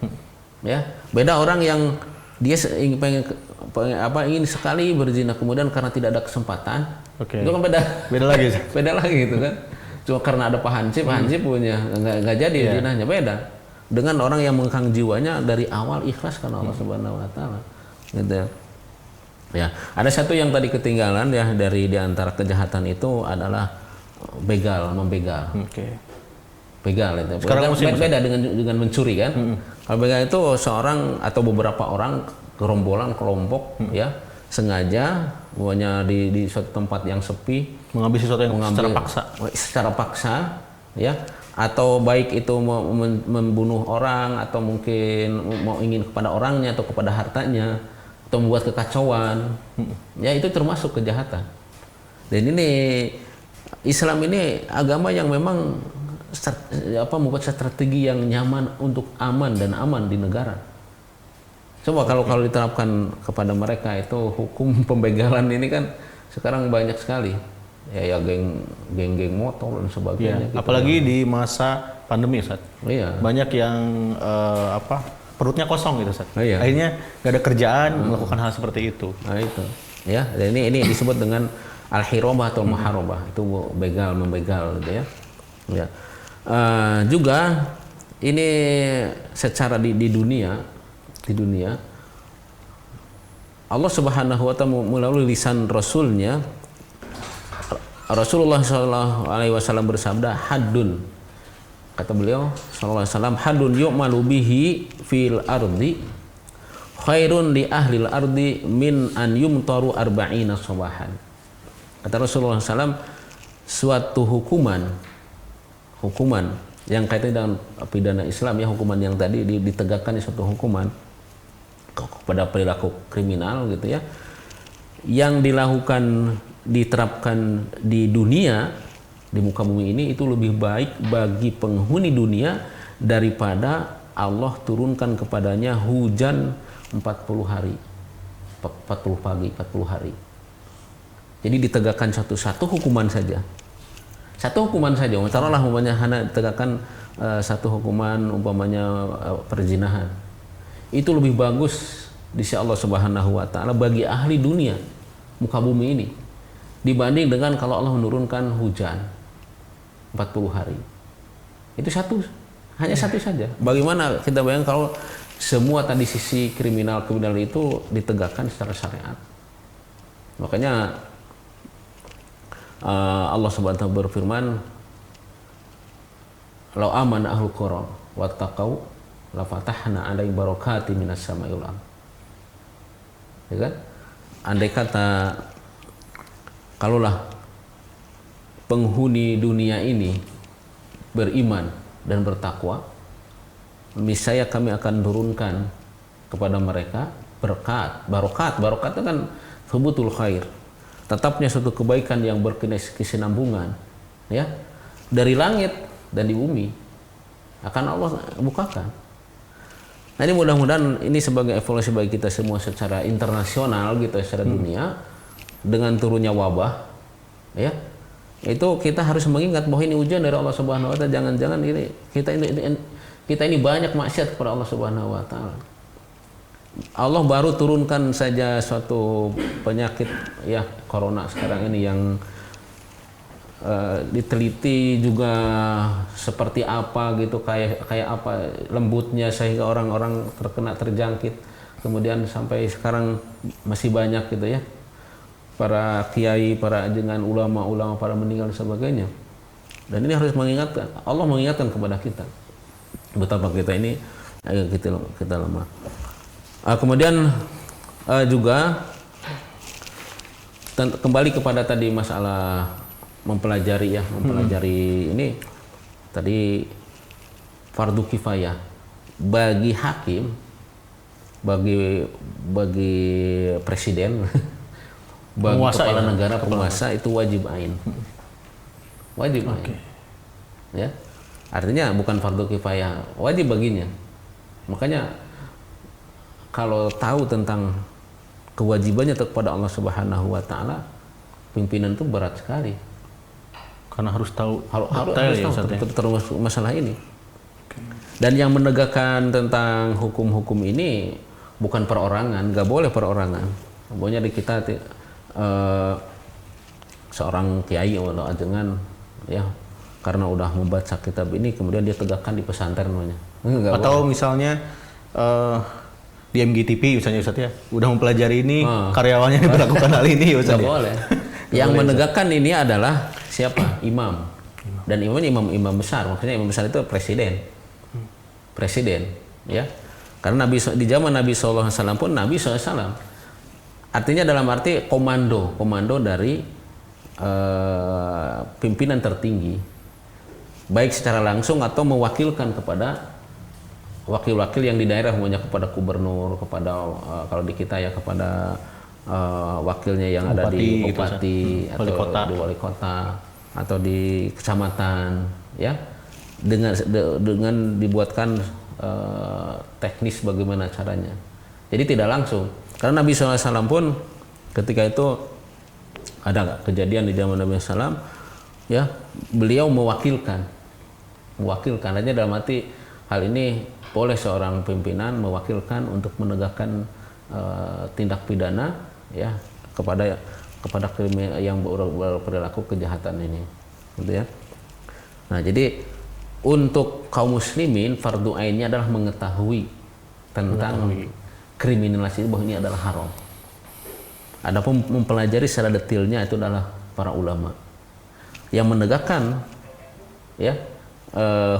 Ya, beda orang yang dia ingin sekali berzina, kemudian karena tidak ada kesempatan. Itu kan beda lagi. Beda lagi gitu kan. Cuma karena ada pahansip punya nggak jadi zinanya, beda dengan orang yang mengekang jiwanya dari awal ikhlas karena Allah Subhanahu wa taala. Gitu. Ya, ada satu yang tadi ketinggalan ya dari diantara kejahatan itu adalah membegal. Begal itu. Beda dengan mencuri kan. Kalau begal itu seorang atau beberapa orang, gerombolan, kelompok, ya, sengaja pokoknya di suatu tempat yang sepi mengambil sesuatu yang secara paksa, ya, atau baik itu membunuh orang atau mungkin mau ingin kepada orangnya atau kepada hartanya atau membuat kekacauan, ya, itu termasuk kejahatan. Dan ini Islam ini agama yang memang membuat strategi yang nyaman untuk aman di negara. Coba kalau diterapkan kepada mereka itu hukum pembegalan ini kan sekarang banyak sekali. Ya geng-geng motor dan sebagainya. Gitu. Apalagi di masa pandemi, Ustaz. Iya. Banyak yang perutnya kosong gitu, Ustaz. Iya. Akhirnya nggak ada kerjaan melakukan hal seperti itu. Nah itu. Ya, dan ini disebut dengan al-hirabah atau muharabah. Itu membegal gitu ya. Ya. Juga ini secara di dunia Allah Subhanahu wa taala melalui lisan Rasulnya, Rasulullah SAW bersabda, haddun, kata beliau SAW, haddun yu'malu bihi fil ardi khairun li ahlil ardi min an yumtaru arba'ina sabahan. Kata Rasulullah SAW, suatu hukuman yang kaitan dengan pidana Islam, ya, hukuman yang tadi ditegakkan di suatu hukuman kepada perilaku kriminal gitu ya, yang diterapkan di dunia, di muka bumi ini, itu lebih baik bagi penghuni dunia daripada Allah turunkan kepadanya hujan 40 hari, 40 pagi, 40 hari. Jadi ditegakkan satu hukuman saja. Satu hukuman saja. Taruhlah umpamanya hanya ditegakkan satu hukuman umpamanya perzinahan. Itu lebih bagus di sisi Allah Subhanahu wa taala bagi ahli dunia muka bumi ini dibanding dengan kalau Allah menurunkan hujan 40 hari. Itu hanya satu saja. Bagaimana kita bayangkan kalau semua tadi sisi kriminal itu ditegakkan secara syariat. Makanya Allah Subhanahu wa taala berfirman, "Lau amana ahlul qura wattaqau la fatahna 'alaihim barakatin minas sama'i wal ardh." Ya kan? Andai kata kalaulah penghuni dunia ini beriman dan bertakwa, niscaya kami akan turunkan kepada mereka berkat, barokat itu kan subutul khair, tetapnya suatu kebaikan yang berkesinambungan, ya, dari langit dan di bumi akan Allah bukakan. Nah, ini mudah-mudahan ini sebagai evaluasi bagi kita semua secara internasional gitu, secara dunia, dengan turunnya wabah, ya, itu kita harus mengingat bahwa ini ujian dari Allah Subhanahu wa taala. Jangan-jangan kita ini banyak maksiat kepada Allah Subhanahu wa taala. Allah baru turunkan saja suatu penyakit, ya, corona sekarang ini yang diteliti juga seperti apa gitu, kayak apa lembutnya sehingga orang-orang terjangkit, kemudian sampai sekarang masih banyak gitu ya para kiai, para dengan ulama-ulama pada meninggal dan sebagainya. Dan ini harus mengingatkan, Allah mengingatkan kepada kita betapa kita ini kita lemah. Kemudian juga kembali kepada tadi masalah mempelajari ini tadi fardu kifayah bagi hakim, bagi presiden, bagi penguasa, kepala negara, penguasa itu wajib ain. Wajib ain. Ya. Artinya bukan fardu kifayah, wajib baginya. Makanya kalau tahu tentang kewajibannya kepada Allah Subhanahu wa taala, pimpinan itu berat sekali. Karena harus tahu terus masalah ini. Dan yang menegakkan tentang hukum-hukum ini bukan perorangan, nggak boleh perorangan. Pokoknya di kita seorang kiai atau ajengan, ya, karena udah membaca kitab ini kemudian dia tegakkan di pesantren namanya. Atau boleh. Misalnya di MGTV misalnya Ustaz ya, udah mempelajari ini, karyawannya melakukan hal ini Ustaz. Nggak boleh. Yang menegakkan ini adalah siapa? Imam. Dan imam besar, maksudnya imam besar itu presiden, ya. Karena di zaman Nabi SAW pun Nabi SAW artinya dalam arti komando dari pimpinan tertinggi, baik secara langsung atau mewakilkan kepada wakil-wakil yang di daerah, semuanya kepada gubernur, kepada kalau di kita ya kepada wakilnya yang bupati, ada di bupati gitu, atau di wali kota atau di kecamatan, ya, dengan dibuatkan teknis bagaimana caranya. Jadi tidak langsung, karena Nabi SAW pun ketika itu ada kejadian di zaman Nabi SAW, ya, beliau mewakilkan hanya dalam arti hal ini boleh seorang pimpinan mewakilkan untuk menegakkan tindak pidana, ya, kepada yang berperilaku kejahatan ini, gitu ya. Nah, jadi untuk kaum muslimin fardu ainnya adalah mengetahui tentang kriminalisasi bahwa ini adalah haram. Adapun mempelajari secara detailnya itu adalah para ulama yang menegakkan, ya,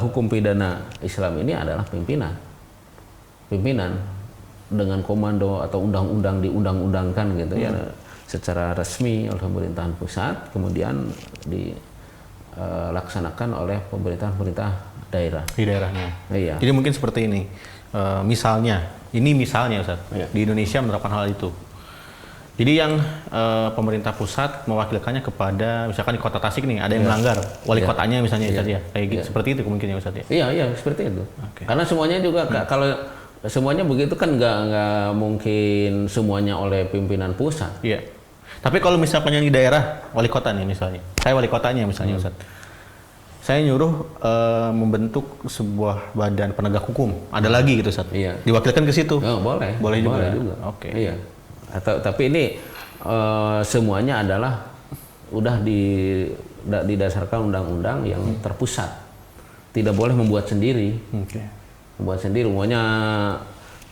hukum pidana Islam ini adalah pimpinan dengan komando atau undang-undang diundang-undangkan gitu, ya, secara resmi oleh pemerintahan pusat, kemudian dilaksanakan oleh pemerintah daerah di daerahnya. Iya. Jadi mungkin seperti ini, misalnya Ustaz, di Indonesia menerapkan hal itu. Jadi yang pemerintah pusat mewakilkannya kepada misalkan di Kota Tasik nih ada yang melanggar, wali kotanya misalnya Ustaz ya. Kayak gitu, seperti itu kemungkinan Ustaz ya. Iya, seperti itu. Karena semuanya juga kalau semuanya begitu kan nggak mungkin semuanya oleh pimpinan pusat. Iya. Tapi kalau misalkan yang di daerah wali kota nih misalnya, saya wali kotanya misalnya Ustaz. Saya nyuruh membentuk sebuah badan penegak hukum. Ada lagi gitu Ustaz. Iya. Diwakilkan ke situ. Oh, boleh. Boleh juga. Oke. Iya. Tapi ini semuanya adalah udah didasarkan undang-undang yang terpusat. Tidak boleh membuat sendiri. Membuat sendiri,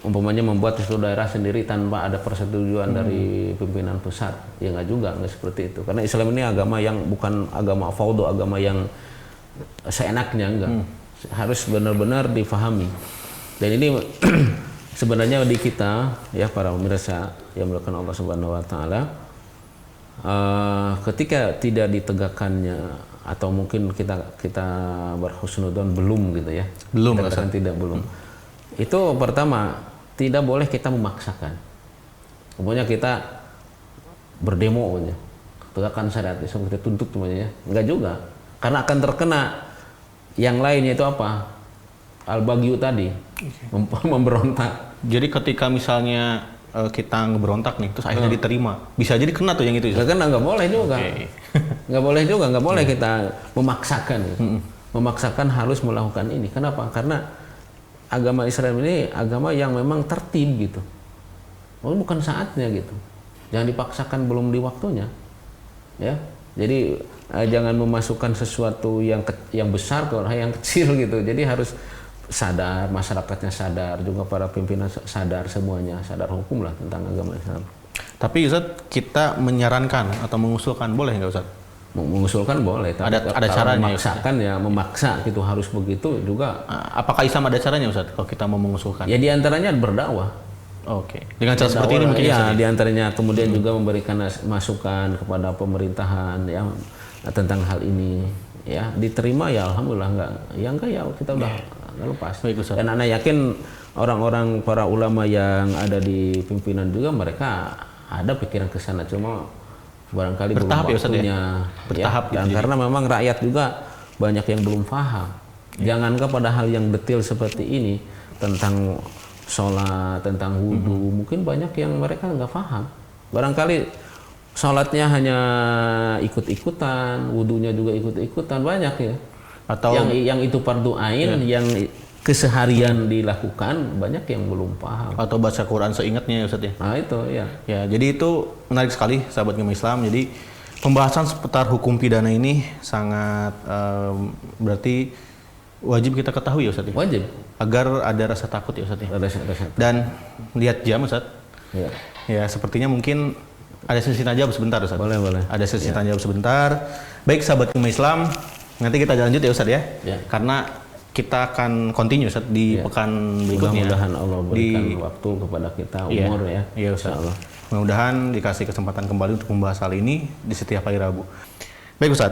umpamanya membuat suatu daerah sendiri tanpa ada persetujuan dari pimpinan pusat. Ya nggak seperti itu. Karena Islam ini agama yang bukan agama faudo, agama yang seenaknya, enggak. Harus benar-benar difahami. Dan ini sebenarnya di kita ya para pemirsa yang melakukan Allah Subhanahu wa taala, ketika tidak ditegakkannya atau mungkin kita berhusnudzon belum gitu ya. Belum. Itu pertama, tidak boleh kita memaksakan. Pokoknya kita berdemo aja. Tegakkan syariat Islam, kita tuntut semuanya ya. Enggak juga. Karena akan terkena yang lainnya itu apa? Al-Baghyu tadi. Memberontak. Jadi ketika misalnya kita ngeberontak nih, terus akhirnya diterima, bisa jadi kena tuh yang itu. Nggak kena, nggak boleh juga. Nggak boleh kita memaksakan. Memaksakan harus melakukan ini. Kenapa? Karena agama Islam ini agama yang memang tertib gitu. Bukan saatnya gitu. Jangan dipaksakan belum di waktunya. Ya, jadi jangan memasukkan sesuatu yang besar ke orang yang kecil gitu. Jadi harus sadar, masyarakatnya sadar, juga para pimpinan sadar, semuanya sadar hukum lah tentang agama Islam. Tapi Ustaz, kita menyarankan atau mengusulkan boleh nggak Ustaz? Mengusulkan boleh, tapi ada caranya. Memaksakan ya, memaksa gitu harus begitu juga. Apakah Islam ada caranya Ustaz kalau kita mau mengusulkan? Ya diantaranya berdakwah. Oke. Dengan cara seperti ini mungkin ya diantaranya kemudian juga memberikan masukan kepada pemerintahan ya tentang hal ini ya, diterima ya alhamdulillah, enggak ya kita udah lepas. Baik, Ustaz. Dan anak yakin orang-orang para ulama yang ada di pimpinan juga mereka ada pikiran ke sana, cuma barangkali bertahap belum ya Ustaz ya. Bertahap ya, gitu. Karena memang rakyat juga banyak yang belum paham. Jangankan pada hal yang detail seperti ini tentang sholat, tentang wudhu, mungkin banyak yang mereka nggak paham. Barangkali sholatnya hanya ikut-ikutan, wudhunya juga ikut-ikutan, banyak ya. Atau yang itu fardu ain, yang keseharian dilakukan, banyak yang belum paham. Atau baca Quran seingatnya ya Ustaz ya. Nah itu ya. Ya, jadi itu menarik sekali sahabat agama Islam. Jadi pembahasan seputar hukum pidana ini sangat berarti wajib kita ketahui ya Ustaz ya. Wajib. Agar ada rasa takut ya Ustaz ya. Rasa. Dan lihat jam Ustaz. Ya. Ya, sepertinya mungkin ada sesi tanya jawab sebentar Ustaz. Boleh. Ada sesi tanya jawab sebentar. Baik sahabat agama Islam, nanti kita lanjut ya Ustaz ya. Karena kita akan continue Ustaz di pekan berikutnya. Mudah-mudahan Allah berikan waktu kepada kita, umur ya. Iya Ustaz. Mudah-mudahan dikasih kesempatan kembali untuk membahas hal ini di setiap hari Rabu. Baik Ustaz,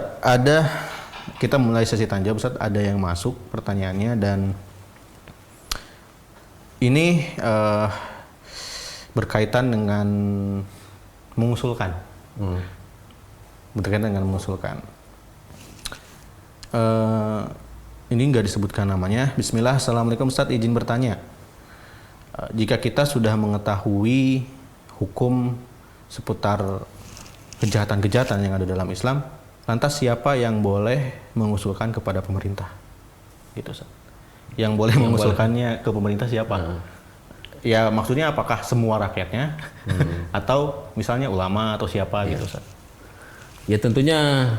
kita mulai sesi tanya jawab Ustaz. Ada yang masuk pertanyaannya dan ini berkaitan dengan mengusulkan. Berkaitan dengan mengusulkan. Ini nggak disebutkan namanya. Bismillah, Assalamualaikum Ustaz, izin bertanya. Jika kita sudah mengetahui hukum seputar kejahatan-kejahatan yang ada dalam Islam, lantas siapa yang boleh mengusulkan kepada pemerintah? Gitu Ustaz. Yang boleh mengusulkannya ke pemerintah siapa? Ya maksudnya apakah semua rakyatnya atau misalnya ulama atau siapa gitu Ustaz? Ya tentunya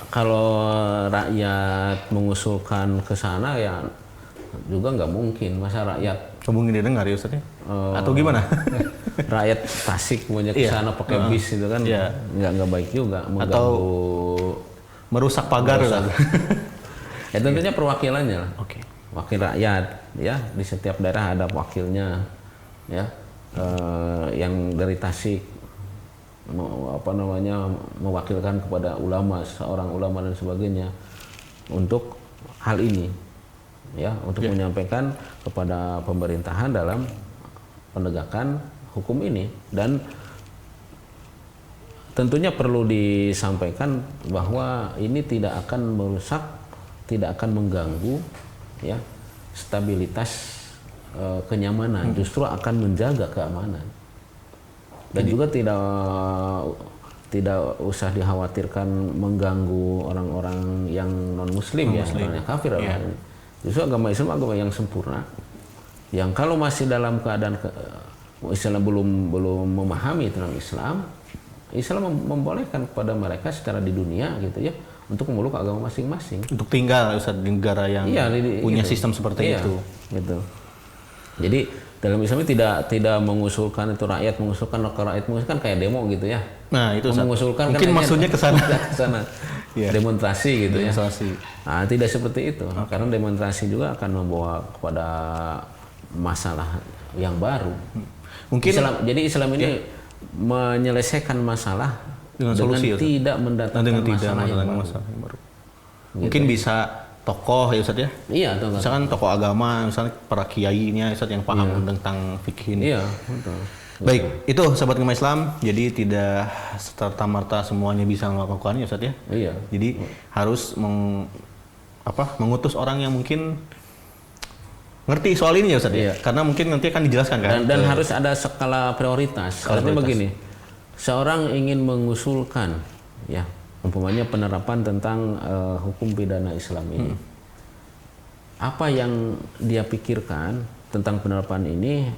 kalau rakyat mengusulkan ke sana ya juga nggak mungkin, masa rakyat mungkin didengar ya Ustaz ya? Atau gimana? Rakyat Tasik punya ke sana pakai bis itu kan nggak baik juga, mengganggu, atau merusak pagar Ustaz. Ya tentunya perwakilannya lah. Oke. Wakil rakyat ya, di setiap daerah ada wakilnya ya, yang dari Tasik mewakilkan kepada ulama, seorang ulama dan sebagainya untuk hal ini ya, untuk menyampaikan kepada pemerintahan dalam penegakan hukum ini. Dan tentunya perlu disampaikan bahwa ini tidak akan merusak, tidak akan mengganggu ya stabilitas kenyamanan, justru akan menjaga keamanan. Dan juga tidak usah dikhawatirkan mengganggu orang-orang yang non muslim ya, orang yang kafir. Justru agama Islam agama yang sempurna, yang kalau masih dalam keadaan Islam belum memahami tentang Islam membolehkan kepada mereka secara di dunia gitu ya untuk memeluk agama masing-masing, untuk tinggal di negara yang punya gitu. Sistem seperti itu gitu. Jadi dalam Islam tidak mengusulkan itu rakyat mengusulkan kayak demo gitu ya. Nah itu mengusulkan mungkin maksudnya ke sana demonstrasi gitu ya. Nah, tidak seperti itu karena demonstrasi juga akan membawa kepada masalah yang baru. Mungkin jadi Islam ini menyelesaikan masalah dengan solusi tidak mendatangkan masalah yang baru. Mungkin bisa tokoh ya Ustaz ya? Iya, misalkan tokoh agama, misalnya para kiainya Ustaz yang paham tentang fikih ini. Iya, betul. Baik, itu sahabat agama Islam. Jadi tidak serta-merta semuanya bisa melakukannya Ustaz ya? Iya. Jadi harus mengutus orang yang mungkin ngerti soal ini ya Ustaz ya? Karena mungkin nanti akan dijelaskan kan? Dan harus ada skala prioritas. Artinya begini, seorang ingin mengusulkan ya umpamanya penerapan tentang hukum pidana Islam ini. Apa yang dia pikirkan tentang penerapan ini,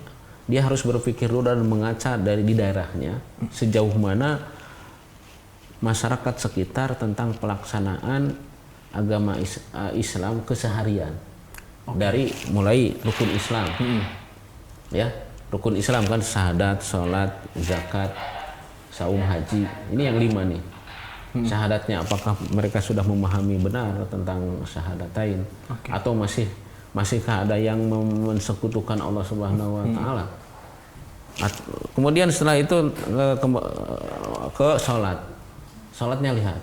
dia harus berpikir dulu dan mengaca dari di daerahnya sejauh mana masyarakat sekitar tentang pelaksanaan agama Islam keseharian. Dari mulai rukun Islam. Ya, rukun Islam kan syahadat, sholat, zakat, saum, haji. Ini yang 5 nih. Syahadatnya apakah mereka sudah memahami benar tentang syahadatain atau masihkah ada yang mensekutukan Allah Subhanahu wa taala. Kemudian setelah itu ke sholat. Sholatnya lihat.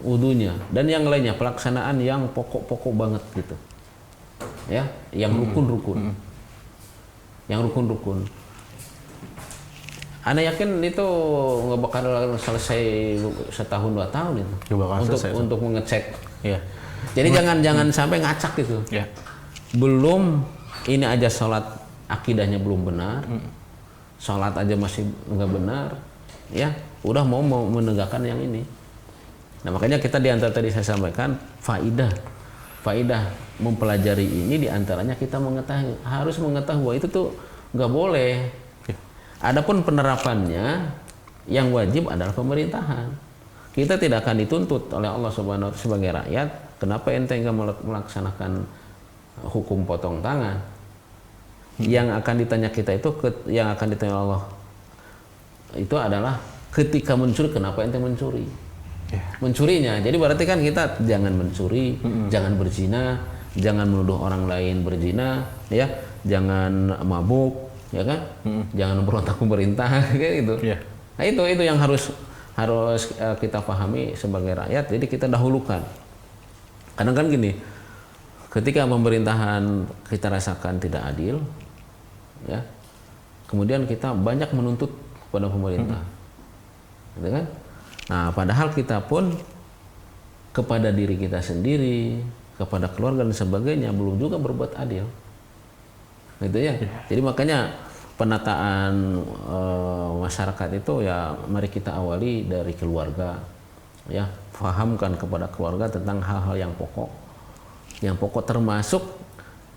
Wudunya dan yang lainnya, pelaksanaan yang pokok-pokok banget gitu. Ya, yang rukun-rukun. Yang rukun-rukun. Anda yakin itu nggak bakal selesai 1-2 tahun itu untuk mengecek. Ya. Jadi jangan sampai ngacak gitu. Ya. Belum ini aja sholat akidahnya belum benar, sholat aja masih nggak benar, ya udah mau menegakkan yang ini. Nah makanya kita diantara tadi saya sampaikan faidah mempelajari ini diantaranya kita harus mengetahui bahwa itu tuh nggak boleh. Adapun penerapannya yang wajib adalah pemerintahan. Kita tidak akan dituntut oleh Allah Subhanahu wa taala sebagai rakyat, kenapa ente enggak melaksanakan hukum potong tangan? Yang akan ditanya kita itu yang akan ditanya Allah itu adalah ketika mencuri kenapa ente mencuri? Mencurinya. Jadi berarti kan kita jangan mencuri, jangan berzina, jangan menuduh orang lain berzina, ya, jangan mabuk, ya kan, jangan berontak pemerintah kayak gitu. Nah itu yang harus kita pahami sebagai rakyat. Jadi kita dahulukan. Kadang kan gini, ketika pemerintahan kita rasakan tidak adil, ya, kemudian kita banyak menuntut kepada pemerintah, gitu kan? Nah padahal kita pun kepada diri kita sendiri, kepada keluarga dan sebagainya belum juga berbuat adil. Gitu ya. Jadi makanya penataan masyarakat itu ya mari kita awali dari keluarga, ya, fahamkan kepada keluarga tentang hal-hal yang pokok. Yang pokok termasuk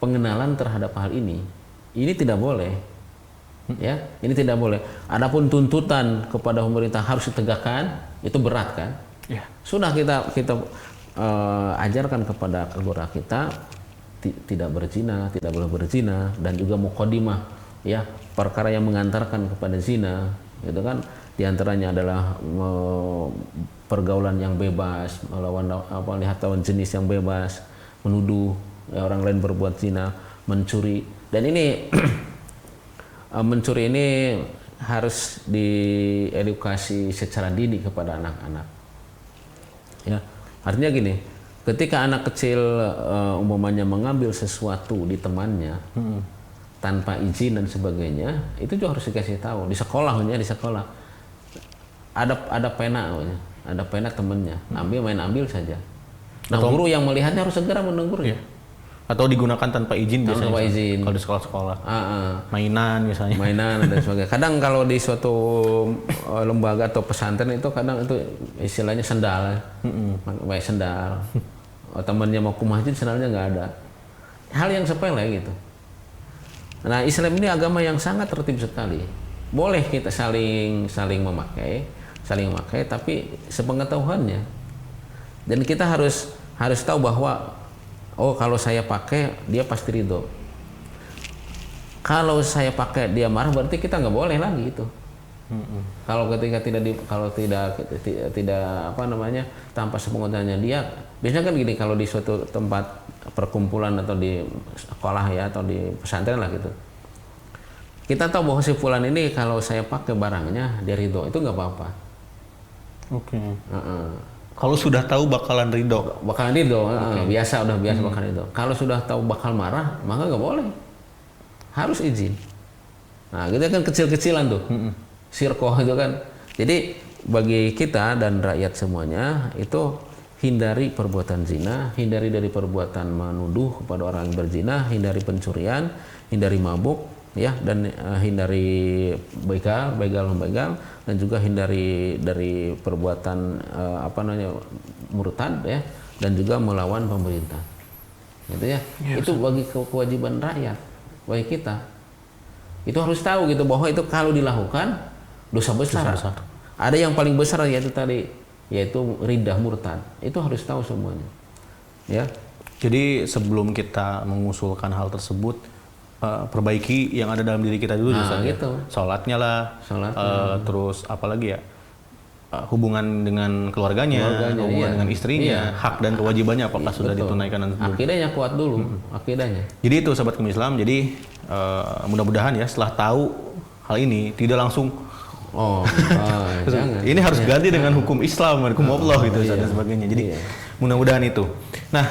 pengenalan terhadap hal ini. Ini tidak boleh. Ya, ini tidak boleh. Adapun tuntutan kepada pemerintah harus ditegakkan, itu berat kan? Sudah kita ajarkan kepada keluarga kita tidak berzina, tidak boleh berzina, dan juga muqaddimah, ya, perkara yang mengantarkan kepada zina, gitu kan? Di antaranya adalah pergaulan yang bebas, lihat lawan jenis yang bebas, menuduh ya, orang lain berbuat zina, mencuri, dan ini mencuri ini harus diedukasi secara dini kepada anak-anak. Ya, artinya gini. Ketika anak kecil umpamanya mengambil sesuatu di temannya tanpa izin dan sebagainya, itu juga harus dikasih tahu di sekolah. ada pena, pokoknya. Ada pena temennya, ambil saja. Nah, guru yang melihatnya harus segera menegur ya. Atau digunakan tanpa izin biasanya. Tanpa izin. Kalau di sekolah-sekolah. Mainan misalnya. Mainan dan sebagainya. Kadang kalau di suatu lembaga atau pesantren itu kadang itu istilahnya sendal. Pakai sendal. Temannya mau ke masjid sendalnya nggak ada. Hal yang sepele gitu. Nah, Islam ini agama yang sangat tertib sekali. Boleh kita saling memakai, tapi sepengetahuannya. Dan kita harus tahu bahwa kalau saya pakai dia pasti ridho. Kalau saya pakai dia marah berarti kita nggak boleh lagi itu. Kalau ketika tidak tanpa sepengetahuannya dia, biasanya kan gini, kalau di suatu tempat perkumpulan atau di sekolah ya atau di pesantren lah gitu, kita tahu bahwa si fulan ini kalau saya pakai barangnya dia ridho, itu nggak apa-apa. Oke. Kalau sudah tahu bakalan ridho. Biasa bakalan ridho. Kalau sudah tahu bakal marah, maka nggak boleh. Harus izin. Nah, gitu kan kecil-kecilan tuh. Sirkoh itu kan. Jadi bagi kita dan rakyat semuanya itu hindari perbuatan zina, hindari dari perbuatan menuduh kepada orang yang berzina, hindari pencurian, hindari mabuk, ya, dan hindari begal, dan juga hindari dari perbuatan murtad, ya, dan juga melawan pemerintah, gitu ya. Itu bagi kewajiban rakyat, bagi kita itu harus tahu gitu bahwa itu kalau dilakukan dosa besar. Ada yang paling besar yaitu riddah murtad, itu harus tahu semuanya, ya. Jadi sebelum kita mengusulkan hal tersebut, perbaiki yang ada dalam diri kita dulu, gitu. Sholatnya lah, terus apalagi ya, hubungan dengan keluarganya, hubungan dengan istrinya, hak dan kewajibannya apakah sudah ditunaikan dan akidahnya kuat dulu, akidahnya. Jadi itu sahabat Kemi Islam, jadi mudah-mudahan ya setelah tahu hal ini tidak langsung jangan. Ini harus ganti dengan hukum Islam, hukum Allah gitu dan sebagainya. Jadi mudah-mudahan itu. Nah,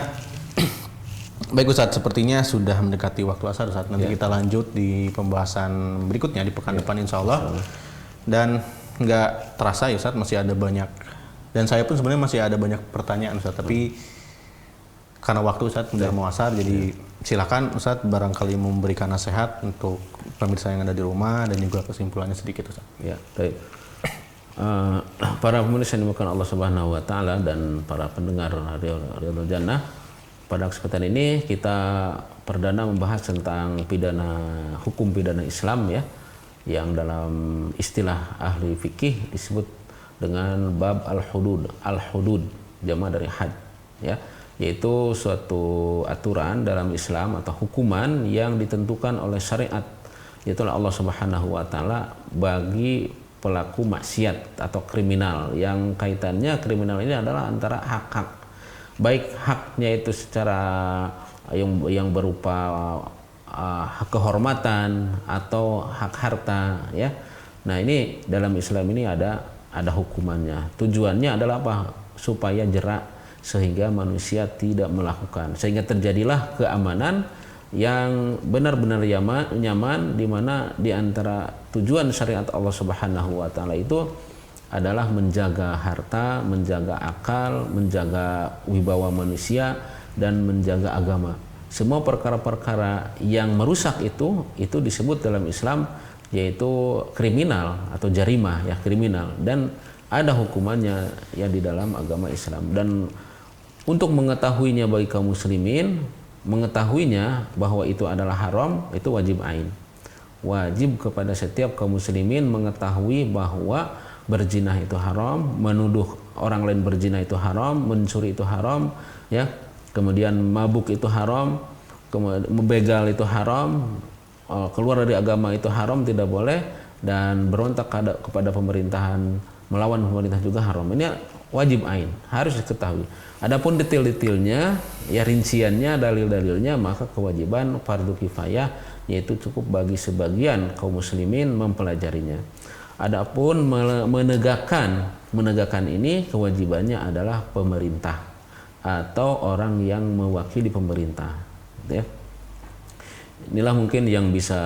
baik Ustadz, sepertinya sudah mendekati waktu asar Ustadz. Nanti kita lanjut di pembahasan berikutnya di pekan depan insya Allah. Dan nggak terasa ya Ustadz, masih ada banyak. Dan saya pun sebenarnya masih ada banyak pertanyaan Ustadz. Tapi karena waktu Ustadz sudah mau asar, jadi silakan Ustadz barangkali memberikan nasihat untuk pemirsa yang ada di rumah dan juga kesimpulannya sedikit Ustadz. Ya, baik. Para pemirsa yang dimuliakan Allah Subhanahu wa taala dan para pendengar Riyadhul Jannah, pada kesempatan ini kita perdana membahas tentang hukum pidana Islam, ya, yang dalam istilah ahli fikih disebut dengan bab al-hudud, jama' dari had, ya, yaitu suatu aturan dalam Islam atau hukuman yang ditentukan oleh syariat, yaitu Allah Subhanahu wa taala bagi pelaku maksiat atau kriminal, yang kaitannya kriminal ini adalah antara hak-hak, baik haknya itu secara yang berupa hak kehormatan atau hak harta, ya. Nah, ini dalam Islam ini ada hukumannya. Tujuannya adalah apa? Supaya jerak sehingga manusia tidak melakukan, sehingga terjadilah keamanan yang benar-benar nyaman, di mana di antara tujuan syariat Allah Subhanahu wa taala itu adalah menjaga harta, menjaga akal, menjaga wibawa manusia, dan menjaga agama. Semua perkara-perkara yang merusak itu disebut dalam Islam yaitu kriminal atau jarimah, ya, kriminal, dan ada hukumannya ya di dalam agama Islam. Dan untuk mengetahuinya bagi kaum muslimin, mengetahuinya bahwa itu adalah haram, itu wajib ain. Wajib kepada setiap kaum muslimin mengetahui bahwa berzina itu haram, menuduh orang lain berzina itu haram, mencuri itu haram, ya, kemudian mabuk itu haram, kemudian membegal itu haram, keluar dari agama itu haram, tidak boleh, dan berontak kepada pemerintahan, melawan pemerintah juga haram. Ini wajib ain, harus diketahui. Adapun detail-detailnya, ya, rinciannya, dalil-dalilnya, maka kewajiban fardu kifayah, yaitu cukup bagi sebagian kaum muslimin mempelajarinya. Adapun menegakkan ini kewajibannya adalah pemerintah atau orang yang mewakili pemerintah, ya. inilah mungkin yang bisa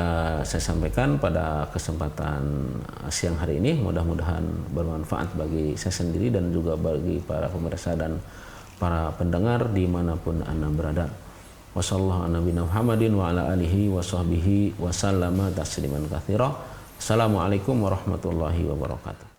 saya sampaikan pada kesempatan siang hari ini. Mudah-mudahan bermanfaat bagi saya sendiri dan juga bagi para pemirsa dan para pendengar dimanapun Anda berada. Wassalamualaikum warahmatullahi wabarakatuh.